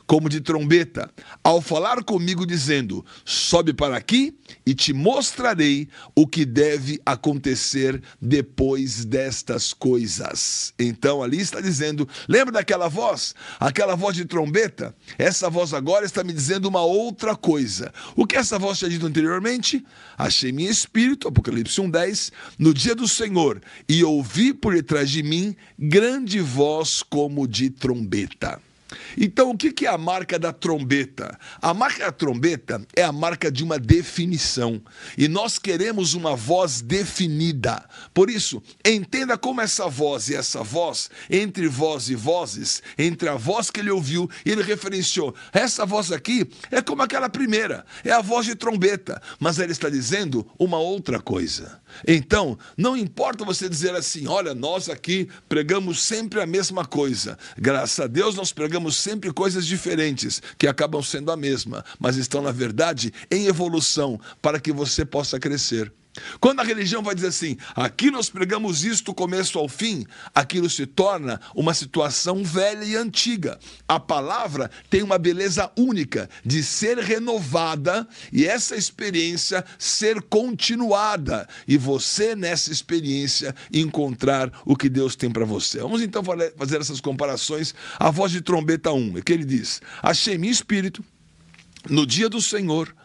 como de trombeta, ao falar comigo dizendo, sobe para aqui e te mostrarei o que deve acontecer depois destas coisas. Então ali está dizendo, lembra daquela voz? Aquela voz de trombeta? Essa voz agora está me dizendo uma outra coisa. O que essa voz tinha dito anteriormente? Achei-me em espírito, Apocalipse 1:10, no dia do Senhor, e ouvi por detrás de mim grande voz como de trombeta. Então, o que é a marca da trombeta? A marca da trombeta é a marca de uma definição. E nós queremos uma voz definida. Por isso, entenda como essa voz e essa voz, entre voz e vozes, entre a voz que ele ouviu, e ele referenciou. Essa voz aqui é como aquela primeira, é a voz de trombeta. Mas ele está dizendo uma outra coisa. Então, não importa você dizer assim, olha, nós aqui pregamos sempre a mesma coisa. Graças a Deus nós pregamos sempre coisas diferentes, que acabam sendo a mesma, mas estão, na verdade, em evolução, para que você possa crescer. Quando a religião vai dizer assim, aqui nós pregamos isto do começo ao fim, aquilo se torna uma situação velha e antiga. A palavra tem uma beleza única de ser renovada e essa experiência ser continuada. E você, nessa experiência, encontrar o que Deus tem para você. Vamos então fazer essas comparações. A voz de trombeta 1, é que ele diz, achei-me em espírito, no dia do Senhor,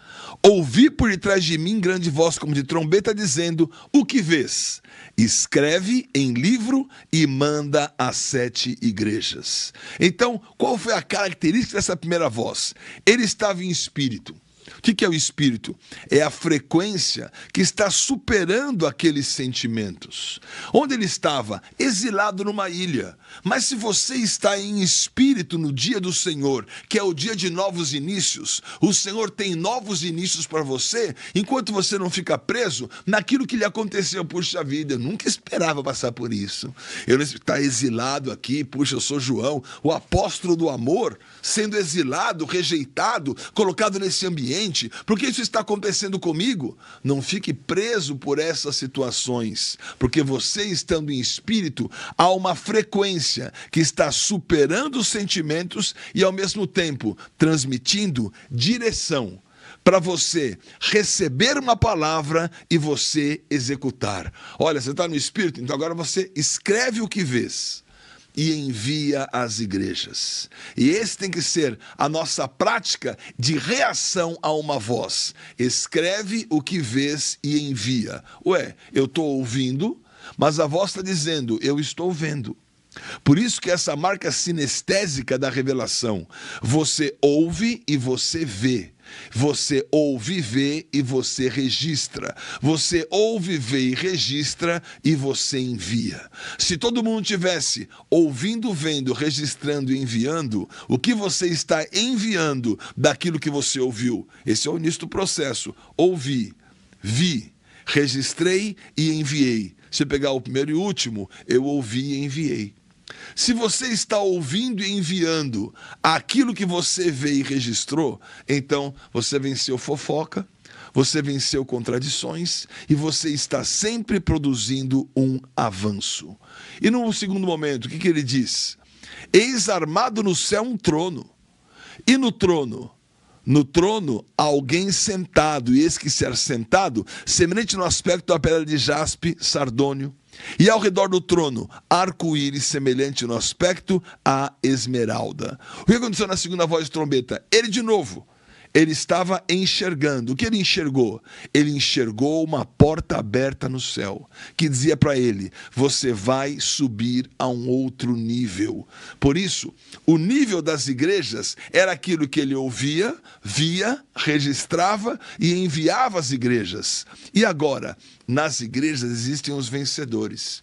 ouvi por detrás de mim grande voz como de trombeta dizendo, o que vês? Escreve em livro e manda às 7 igrejas. Então, qual foi a característica dessa primeira voz? Ele estava em espírito. O que é o espírito? É a frequência que está superando aqueles sentimentos. Onde ele estava? Exilado numa ilha. Mas se você está em espírito no dia do Senhor, que é o dia de novos inícios, o Senhor tem novos inícios para você, enquanto você não fica preso naquilo que lhe aconteceu. Puxa vida, eu nunca esperava passar por isso. Eu não estar exilado aqui, puxa, eu sou João, o apóstolo do amor, sendo exilado, rejeitado, colocado nesse ambiente. Por que isso está acontecendo comigo? Não fique preso por essas situações, porque você estando em espírito, há uma frequência que está superando os sentimentos e ao mesmo tempo transmitindo direção para você receber uma palavra e você executar. Olha, você está no espírito, então agora você escreve o que vês e envia às igrejas. E esse tem que ser a nossa prática de reação a uma voz. Escreve o que vês e envia. Ué, eu estou ouvindo, mas a voz está dizendo, eu estou vendo. Por isso que essa marca sinestésica da revelação, você ouve e você vê. Você ouve, vê e você registra. Você ouve, vê e registra e você envia. Se todo mundo tivesse ouvindo, vendo, registrando e enviando, o que você está enviando daquilo que você ouviu? Esse é o início do processo. Ouvi, vi, registrei e enviei. Se pegar o primeiro e último, eu ouvi e enviei. Se você está ouvindo e enviando aquilo que você vê e registrou, então você venceu fofoca, você venceu contradições e você está sempre produzindo um avanço. E no segundo momento, o que ele diz? Eis armado no céu um trono. E no trono há alguém sentado, e esse que se assentado, semelhante no aspecto da pedra de jaspe, sardônio, e ao redor do trono, arco-íris, semelhante no aspecto à esmeralda. O que aconteceu na segunda voz de trombeta? Ele de novo, ele estava enxergando. O que ele enxergou? Ele enxergou uma porta aberta no céu, que dizia para ele, você vai subir a um outro nível. Por isso, o nível das igrejas era aquilo que ele ouvia, via, registrava e enviava às igrejas. E agora, nas igrejas existem os vencedores.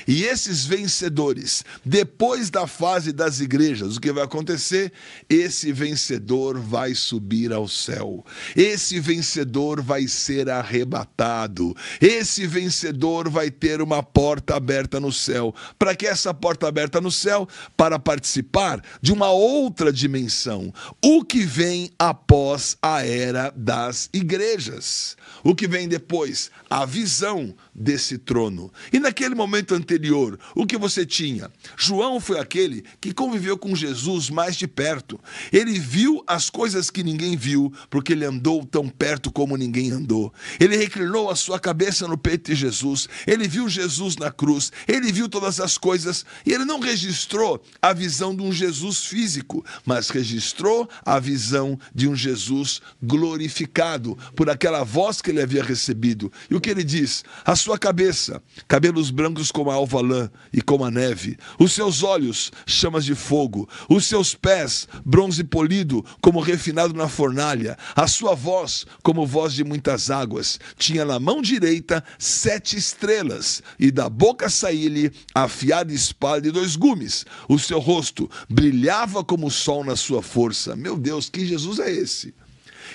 E esses vencedores, depois da fase das igrejas, o que vai acontecer? Esse vencedor vai subir ao céu. Esse vencedor vai ser arrebatado. Esse vencedor vai ter uma porta aberta no céu. Para que essa porta aberta no céu? Para participar de uma outra dimensão. O que vem após a era das igrejas? O que vem depois? A visão desse trono. E naquele momento anterior, o que você tinha? João foi aquele que conviveu com Jesus mais de perto. Ele viu as coisas que ninguém viu, porque ele andou tão perto como ninguém andou. Ele reclinou a sua cabeça no peito de Jesus, ele viu Jesus na cruz, ele viu todas as coisas, e ele não registrou a visão de um Jesus físico, mas registrou a visão de um Jesus glorificado por aquela voz que ele havia recebido. E o que ele diz? A sua cabeça, cabelos brancos como a alva lã e como a neve, os seus olhos, chamas de fogo, os seus pés, bronze polido como refinado na fornalha, a sua voz como voz de muitas águas, tinha na mão direita 7 estrelas, e da boca saía-lhe a afiada espada de 2 gumes, o seu rosto brilhava como o sol na sua força. Meu Deus, que Jesus é esse?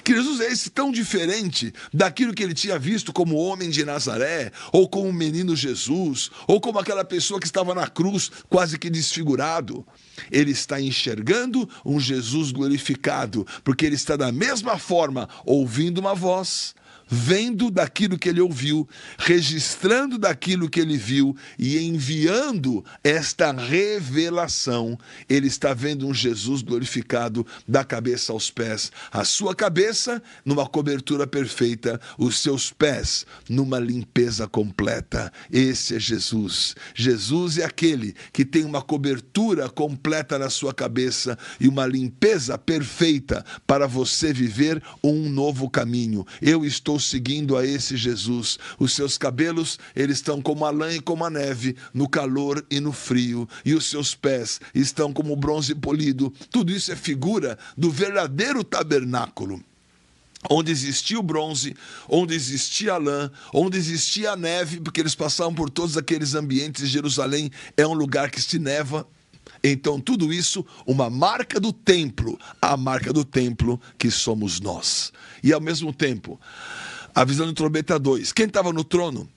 Que Jesus é esse tão diferente daquilo que ele tinha visto como homem de Nazaré, ou como o menino Jesus, ou como aquela pessoa que estava na cruz quase que desfigurado. Ele está enxergando um Jesus glorificado, porque ele está da mesma forma ouvindo uma voz, vendo daquilo que ele ouviu, registrando daquilo que ele viu e enviando esta revelação. Ele está vendo um Jesus glorificado da cabeça aos pés. A sua cabeça numa cobertura perfeita, os seus pés numa limpeza completa. Esse é Jesus. Jesus é aquele que tem uma cobertura completa na sua cabeça e uma limpeza perfeita para você viver um novo caminho. Eu estou seguindo a esse Jesus. Os seus cabelos, eles estão como a lã e como a neve, no calor e no frio, e os seus pés estão como bronze polido. Tudo isso é figura do verdadeiro tabernáculo, onde existia o bronze, onde existia a lã, onde existia a neve, porque eles passavam por todos aqueles ambientes. Jerusalém é um lugar que se neva. Então tudo isso, uma marca do templo, a marca do templo que somos nós. E ao mesmo tempo, a visão do trombeta 2. Quem estava no trono?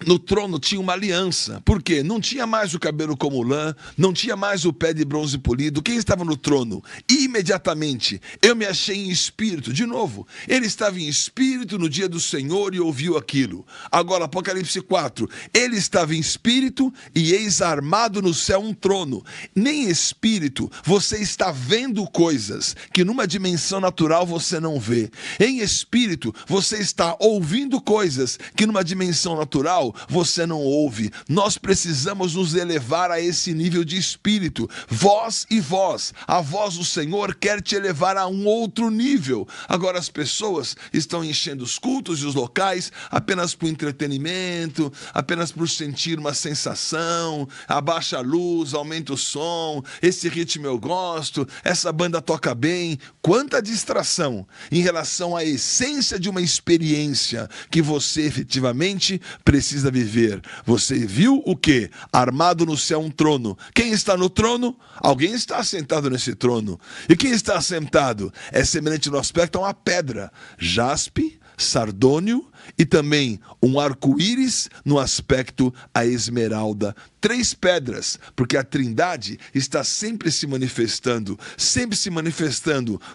No trono tinha uma aliança. Por quê? Não tinha mais o cabelo como lã, não tinha mais o pé de bronze polido. Quem estava no trono? Imediatamente eu me achei em espírito. De novo, ele estava em espírito no dia do Senhor e ouviu aquilo. Agora, Apocalipse 4. Ele estava em espírito e eis armado no céu um trono. Nem espírito, você está vendo coisas que numa dimensão natural você não vê. Em espírito, você está ouvindo coisas que numa dimensão natural você não ouve. Nós precisamos nos elevar a esse nível de espírito. Vós e vós, a voz do Senhor quer te elevar a um outro nível. Agora as pessoas estão enchendo os cultos e os locais apenas por entretenimento, apenas por sentir uma sensação. Abaixa a luz, aumenta o som, esse ritmo eu gosto, essa banda toca bem. Quanta distração em relação à essência de uma experiência que você efetivamente precisa viver. Você viu o quê? Armado no céu um trono. Quem está no trono? Alguém está sentado nesse trono. E quem está sentado é semelhante no aspecto a uma pedra, jaspe, sardônio e também um arco-íris no aspecto a esmeralda. 3 pedras, porque a Trindade está sempre se manifestando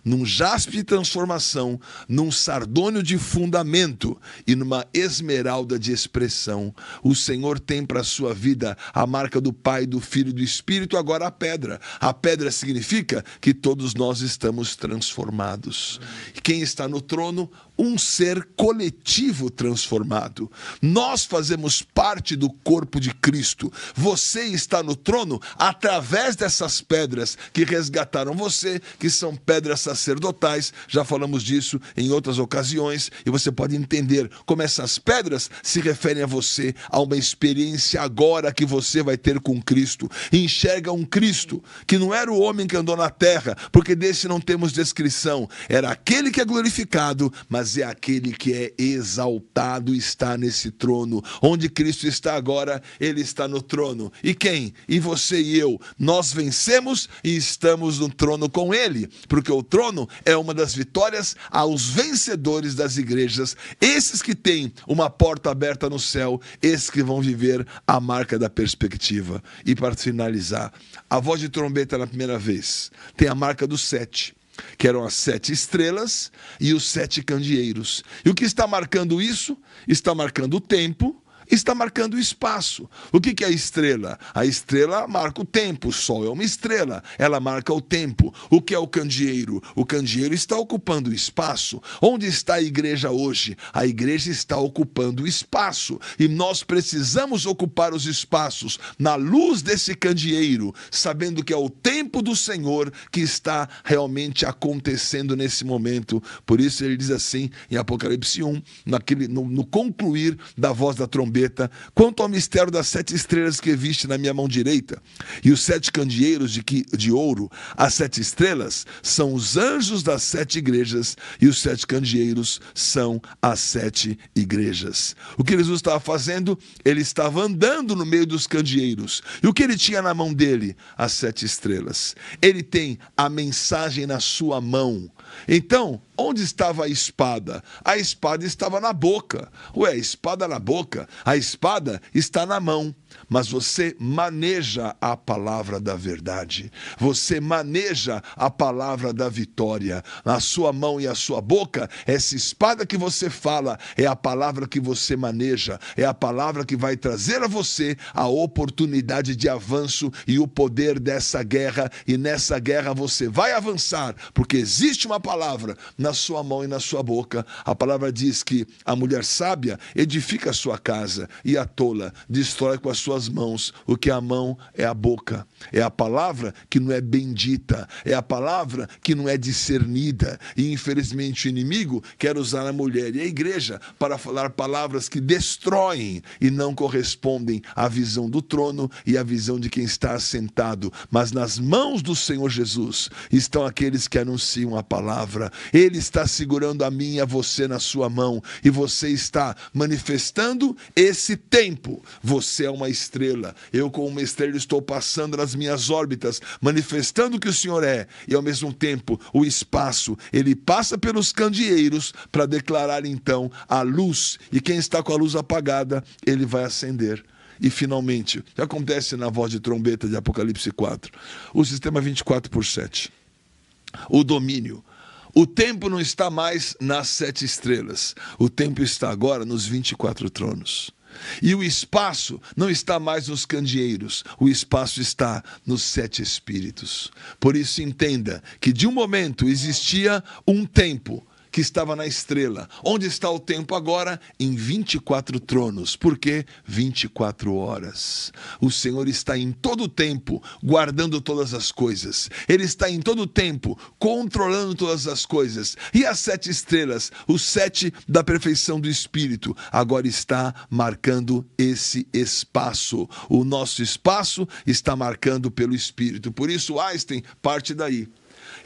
num jaspe de transformação, num sardônio de fundamento e numa esmeralda de expressão. O Senhor tem para a sua vida a marca do Pai, do Filho e do Espírito, agora a pedra. A pedra significa que todos nós estamos transformados. Quem está no trono? Um ser coletivo transformado. Nós fazemos parte do corpo de Cristo. Você está no trono através dessas pedras que resgataram você, que são pedras sacerdotais. Já falamos disso em outras ocasiões e você pode entender como essas pedras se referem a você, a uma experiência agora que você vai ter com Cristo. Enxerga um Cristo que não era o homem que andou na terra, porque desse não temos descrição. Era aquele que é glorificado, mas é aquele que é exaltado, está nesse trono. Onde Cristo está agora, Ele está no trono. E quem? E você e eu. Nós vencemos e estamos no trono com Ele, porque o trono é uma das vitórias aos vencedores das igrejas, esses que têm uma porta aberta no céu, esses que vão viver a marca da perspectiva. E para finalizar, a voz de trombeta na primeira vez tem a marca dos 7. Que eram as 7 estrelas e os 7 candeeiros. E o que está marcando isso? Está marcando o tempo, está marcando o espaço. O que é a estrela? A estrela marca o tempo. O sol é uma estrela, ela marca o tempo. O que é o candeeiro? O candeeiro está ocupando o espaço. Onde está a igreja hoje? A igreja está ocupando o espaço. E nós precisamos ocupar os espaços na luz desse candeeiro, sabendo que é o tempo do Senhor que está realmente acontecendo nesse momento. Por isso ele diz assim em Apocalipse 1, no concluir da voz da trombeta: quanto ao mistério das 7 estrelas que viste na minha mão direita e os 7 candeeiros de ouro, as 7 estrelas são os anjos das 7 igrejas e os 7 candeeiros são as 7 igrejas. O que Jesus estava fazendo? Ele estava andando no meio dos candeeiros. E o que ele tinha na mão dele? As 7 estrelas. Ele tem a mensagem na sua mão. Então, onde estava a espada? A espada estava na boca. Ué, a espada na boca? A espada está na mão. Mas você maneja a palavra da verdade. Você maneja a palavra da vitória. Na sua mão e a sua boca, essa espada que você fala é a palavra que você maneja. É a palavra que vai trazer a você a oportunidade de avanço e o poder dessa guerra. E nessa guerra você vai avançar, porque existe uma palavra na sua mão e na sua boca. A palavra diz que a mulher sábia edifica a sua casa e a tola destrói com as suas mãos. O que é a mão é a boca. É a palavra que não é bendita. É a palavra que não é discernida. E infelizmente o inimigo quer usar a mulher e a igreja para falar palavras que destroem e não correspondem à visão do trono e à visão de quem está assentado. Mas nas mãos do Senhor Jesus estão aqueles que anunciam a palavra. Ele está segurando a mim e a você na sua mão. E você está manifestando esse tempo. Você é uma estrela. Eu, como uma estrela, estou passando nas minhas órbitas, manifestando o que o Senhor é. E ao mesmo tempo, o espaço, ele passa pelos candeeiros para declarar então a luz. E quem está com a luz apagada, ele vai acender. E finalmente, o que acontece na voz de trombeta de Apocalipse 4? O sistema 24/7. O domínio. O tempo não está mais nas 7 estrelas. O tempo está agora nos 24 tronos. E o espaço não está mais nos candeeiros, o espaço está nos 7 espíritos. Por isso entenda que de um momento existia um tempo que estava na estrela. Onde está o tempo agora? Em 24 tronos. Por quê? 24 horas. O Senhor está em todo o tempo guardando todas as coisas. Ele está em todo o tempo controlando todas as coisas. E as 7 estrelas, os 7 da perfeição do Espírito, agora está marcando esse espaço. O nosso espaço está marcando pelo Espírito. Por isso Einstein parte daí.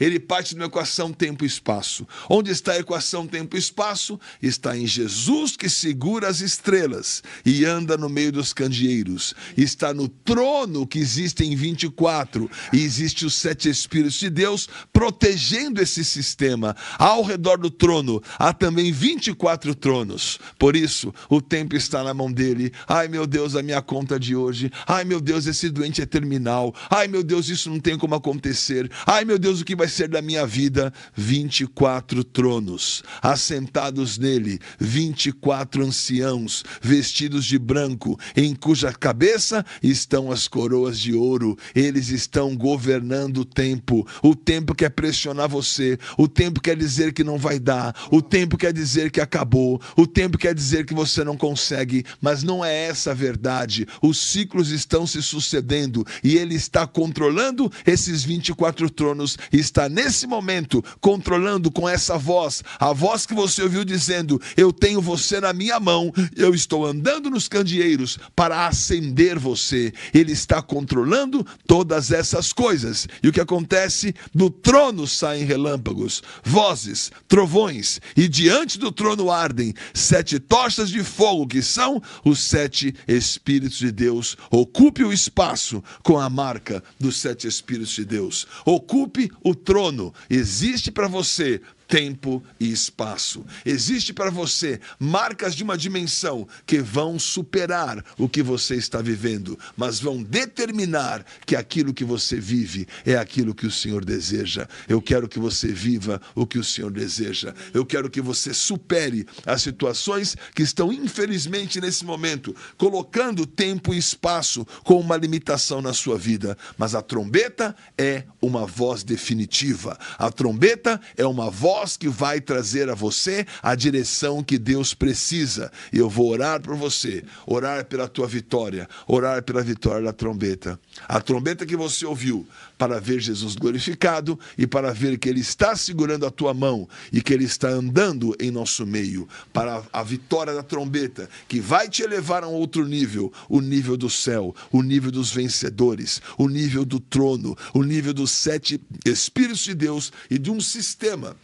ele parte de uma equação tempo-espaço. Onde está a equação tempo-espaço? Está em Jesus, que segura as estrelas e anda no meio dos candeeiros. Está no trono, que existe em 24, e existe os 7 Espíritos de Deus protegendo esse sistema. Ao redor do trono há também 24 tronos. Por isso, o tempo está na mão dele. Ai, meu Deus, a minha conta de hoje. Ai, meu Deus, esse doente é terminal. Ai, meu Deus, isso não tem como acontecer. Ai, meu Deus, o que vai ser da minha vida? 24 tronos, assentados nele, 24 anciãos, vestidos de branco, em cuja cabeça estão as coroas de ouro. Eles estão governando o tempo. O tempo quer pressionar você. O tempo quer dizer que não vai dar. O tempo quer dizer que acabou. O tempo quer dizer que você não consegue. Mas não é essa a verdade. Os ciclos estão se sucedendo e ele está controlando esses 24 tronos. E está nesse momento controlando com essa voz, a voz que você ouviu dizendo: eu tenho você na minha mão, eu estou andando nos candeeiros para acender você. Ele está controlando todas essas coisas. E o que acontece? Do trono saem relâmpagos, vozes, trovões, e diante do trono ardem 7 tochas de fogo, que são os 7 Espíritos de Deus. Ocupe o espaço com a marca dos 7 Espíritos de Deus. Ocupe o trono. Existe para você tempo e espaço. Existe para você marcas de uma dimensão que vão superar o que você está vivendo, mas vão determinar que aquilo que você vive é aquilo que o Senhor deseja. Eu quero que você viva o que o Senhor deseja. Eu quero que você supere as situações que estão, infelizmente, nesse momento, colocando tempo e espaço com uma limitação na sua vida. Mas a trombeta é uma voz definitiva. A trombeta é uma voz que vai trazer a você a direção que Deus precisa. E eu vou orar por você, orar pela tua vitória, orar pela vitória da trombeta. A trombeta que você ouviu para ver Jesus glorificado e para ver que Ele está segurando a tua mão e que Ele está andando em nosso meio. Para a vitória da trombeta, que vai te elevar a um outro nível, o nível do céu, o nível dos vencedores, o nível do trono, o nível dos 7 Espíritos de Deus e de um sistema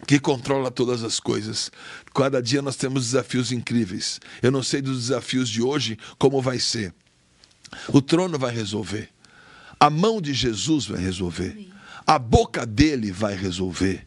que controla todas as coisas. Cada dia nós temos desafios incríveis. Eu não sei dos desafios de hoje como vai ser. O trono vai resolver. A mão de Jesus vai resolver. A boca dele vai resolver.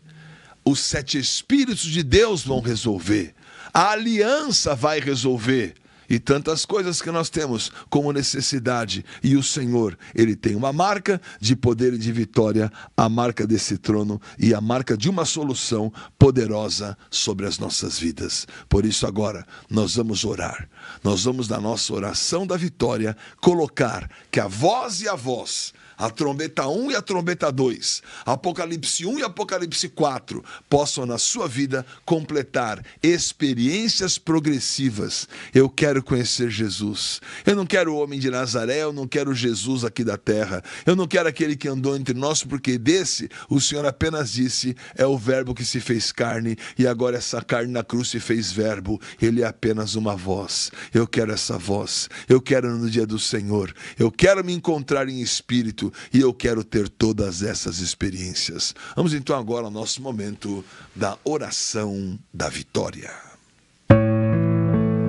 Os 7 Espíritos de Deus vão resolver. A aliança vai resolver. E tantas coisas que nós temos como necessidade. E o Senhor, Ele tem uma marca de poder e de vitória, a marca desse trono e a marca de uma solução poderosa sobre as nossas vidas. Por isso agora nós vamos orar. Nós vamos, na nossa oração da vitória, colocar que a voz e a voz, a trombeta 1 e a trombeta 2, Apocalipse 1 e Apocalipse 4, possam na sua vida completar experiências progressivas. Eu quero conhecer Jesus. Eu não quero o homem de Nazaré, eu não quero Jesus aqui da terra. Eu não quero aquele que andou entre nós, porque desse o Senhor apenas disse: é o verbo que se fez carne, e agora essa carne na cruz se fez verbo. Ele é apenas uma voz. Eu quero essa voz. Eu quero no dia do Senhor. Eu quero me encontrar em espírito. E eu quero ter todas essas experiências. Vamos então agora ao nosso momento da oração da vitória.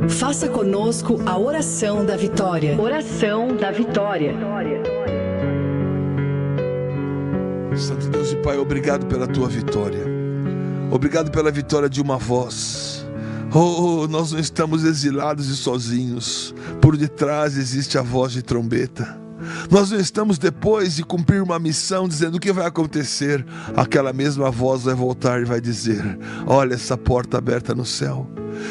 Faça conosco a oração da vitória. Oração da vitória. Santo Deus e Pai, obrigado pela tua vitória. Obrigado pela vitória de uma voz. Oh, nós não estamos exilados e sozinhos. Por detrás existe a voz de trombeta. Nós não estamos, depois de cumprir uma missão, dizendo o que vai acontecer. Aquela mesma voz vai voltar e vai dizer: olha essa porta aberta no céu.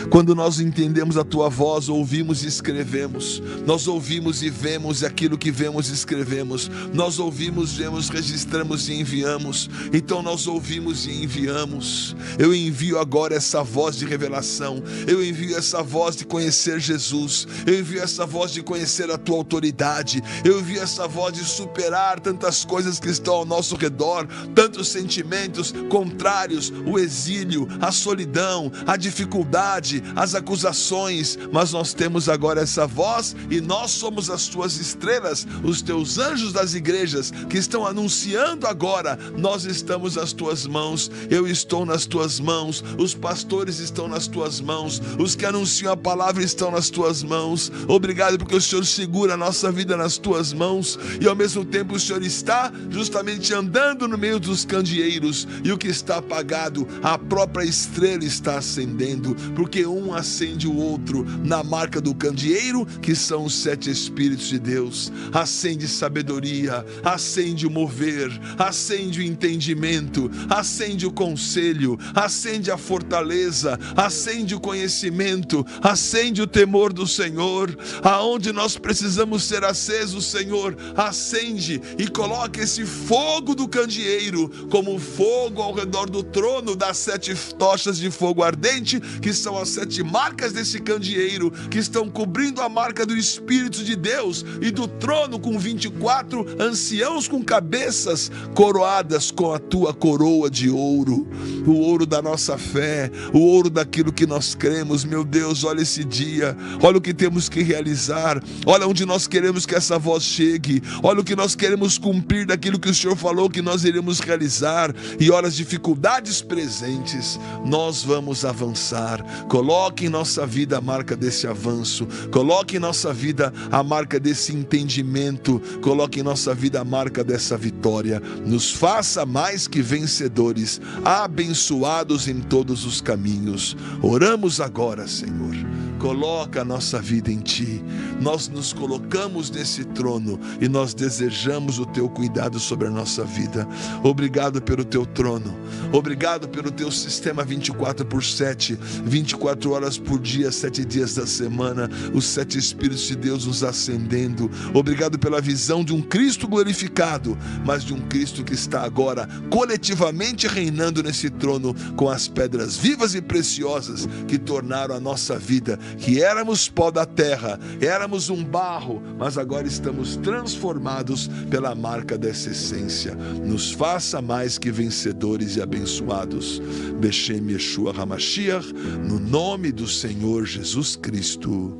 Quando nós entendemos a tua voz, ouvimos e escrevemos. Nós ouvimos e vemos, e aquilo que vemos e escrevemos. Nós ouvimos, vemos, registramos e enviamos. Então nós ouvimos e enviamos. Eu envio agora essa voz de revelação. Eu envio essa voz de conhecer Jesus. Eu envio essa voz de conhecer a tua autoridade. Eu envio essa voz de superar tantas coisas que estão ao nosso redor, tantos sentimentos contrários, o exílio, a solidão, a dificuldade, maldade, as acusações, mas nós temos agora essa voz e nós somos as tuas estrelas, os teus anjos das igrejas que estão anunciando agora: nós estamos nas tuas mãos, eu estou nas tuas mãos, os pastores estão nas tuas mãos, os que anunciam a palavra estão nas tuas mãos. Obrigado porque o Senhor segura a nossa vida nas tuas mãos e ao mesmo tempo o Senhor está justamente andando no meio dos candeeiros, e o que está apagado, a própria estrela está acendendo, porque um acende o outro na marca do candeeiro, que são os 7 Espíritos de Deus. Acende sabedoria, acende o mover, acende o entendimento, acende o conselho, acende a fortaleza, acende o conhecimento, acende o temor do Senhor. Aonde nós precisamos ser acesos, Senhor, acende e coloca esse fogo do candeeiro como fogo ao redor do trono das 7 tochas de fogo ardente, que são as 7 marcas desse candeeiro, que estão cobrindo a marca do Espírito de Deus, e do trono com 24 anciãos com cabeças coroadas com a tua coroa de ouro, o ouro da nossa fé, o ouro daquilo que nós cremos. Meu Deus, olha esse dia, olha o que temos que realizar, olha onde nós queremos que essa voz chegue, olha o que nós queremos cumprir daquilo que o Senhor falou que nós iremos realizar, e olha as dificuldades presentes, nós vamos avançar. Coloque em nossa vida a marca desse avanço, coloque em nossa vida a marca desse entendimento, coloque em nossa vida a marca dessa vitória. Nos faça mais que vencedores, abençoados em todos os caminhos. Oramos agora, Senhor, coloca a nossa vida em Ti. Nós nos colocamos nesse trono e nós desejamos o Teu cuidado sobre a nossa vida. Obrigado pelo Teu trono, obrigado pelo Teu sistema 24/7, 24 horas por dia, 7 dias da semana, os 7 Espíritos de Deus nos acendendo. Obrigado pela visão de um Cristo glorificado, mas de um Cristo que está agora coletivamente reinando nesse trono com as pedras vivas e preciosas que tornaram a nossa vida, que éramos pó da terra, éramos um barro, mas agora estamos transformados pela marca dessa essência. Nos faça mais que vencedores e abençoados. Beshem Yeshua HaMashiach, no nome do Senhor Jesus Cristo.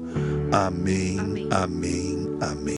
Amém, amém, amém.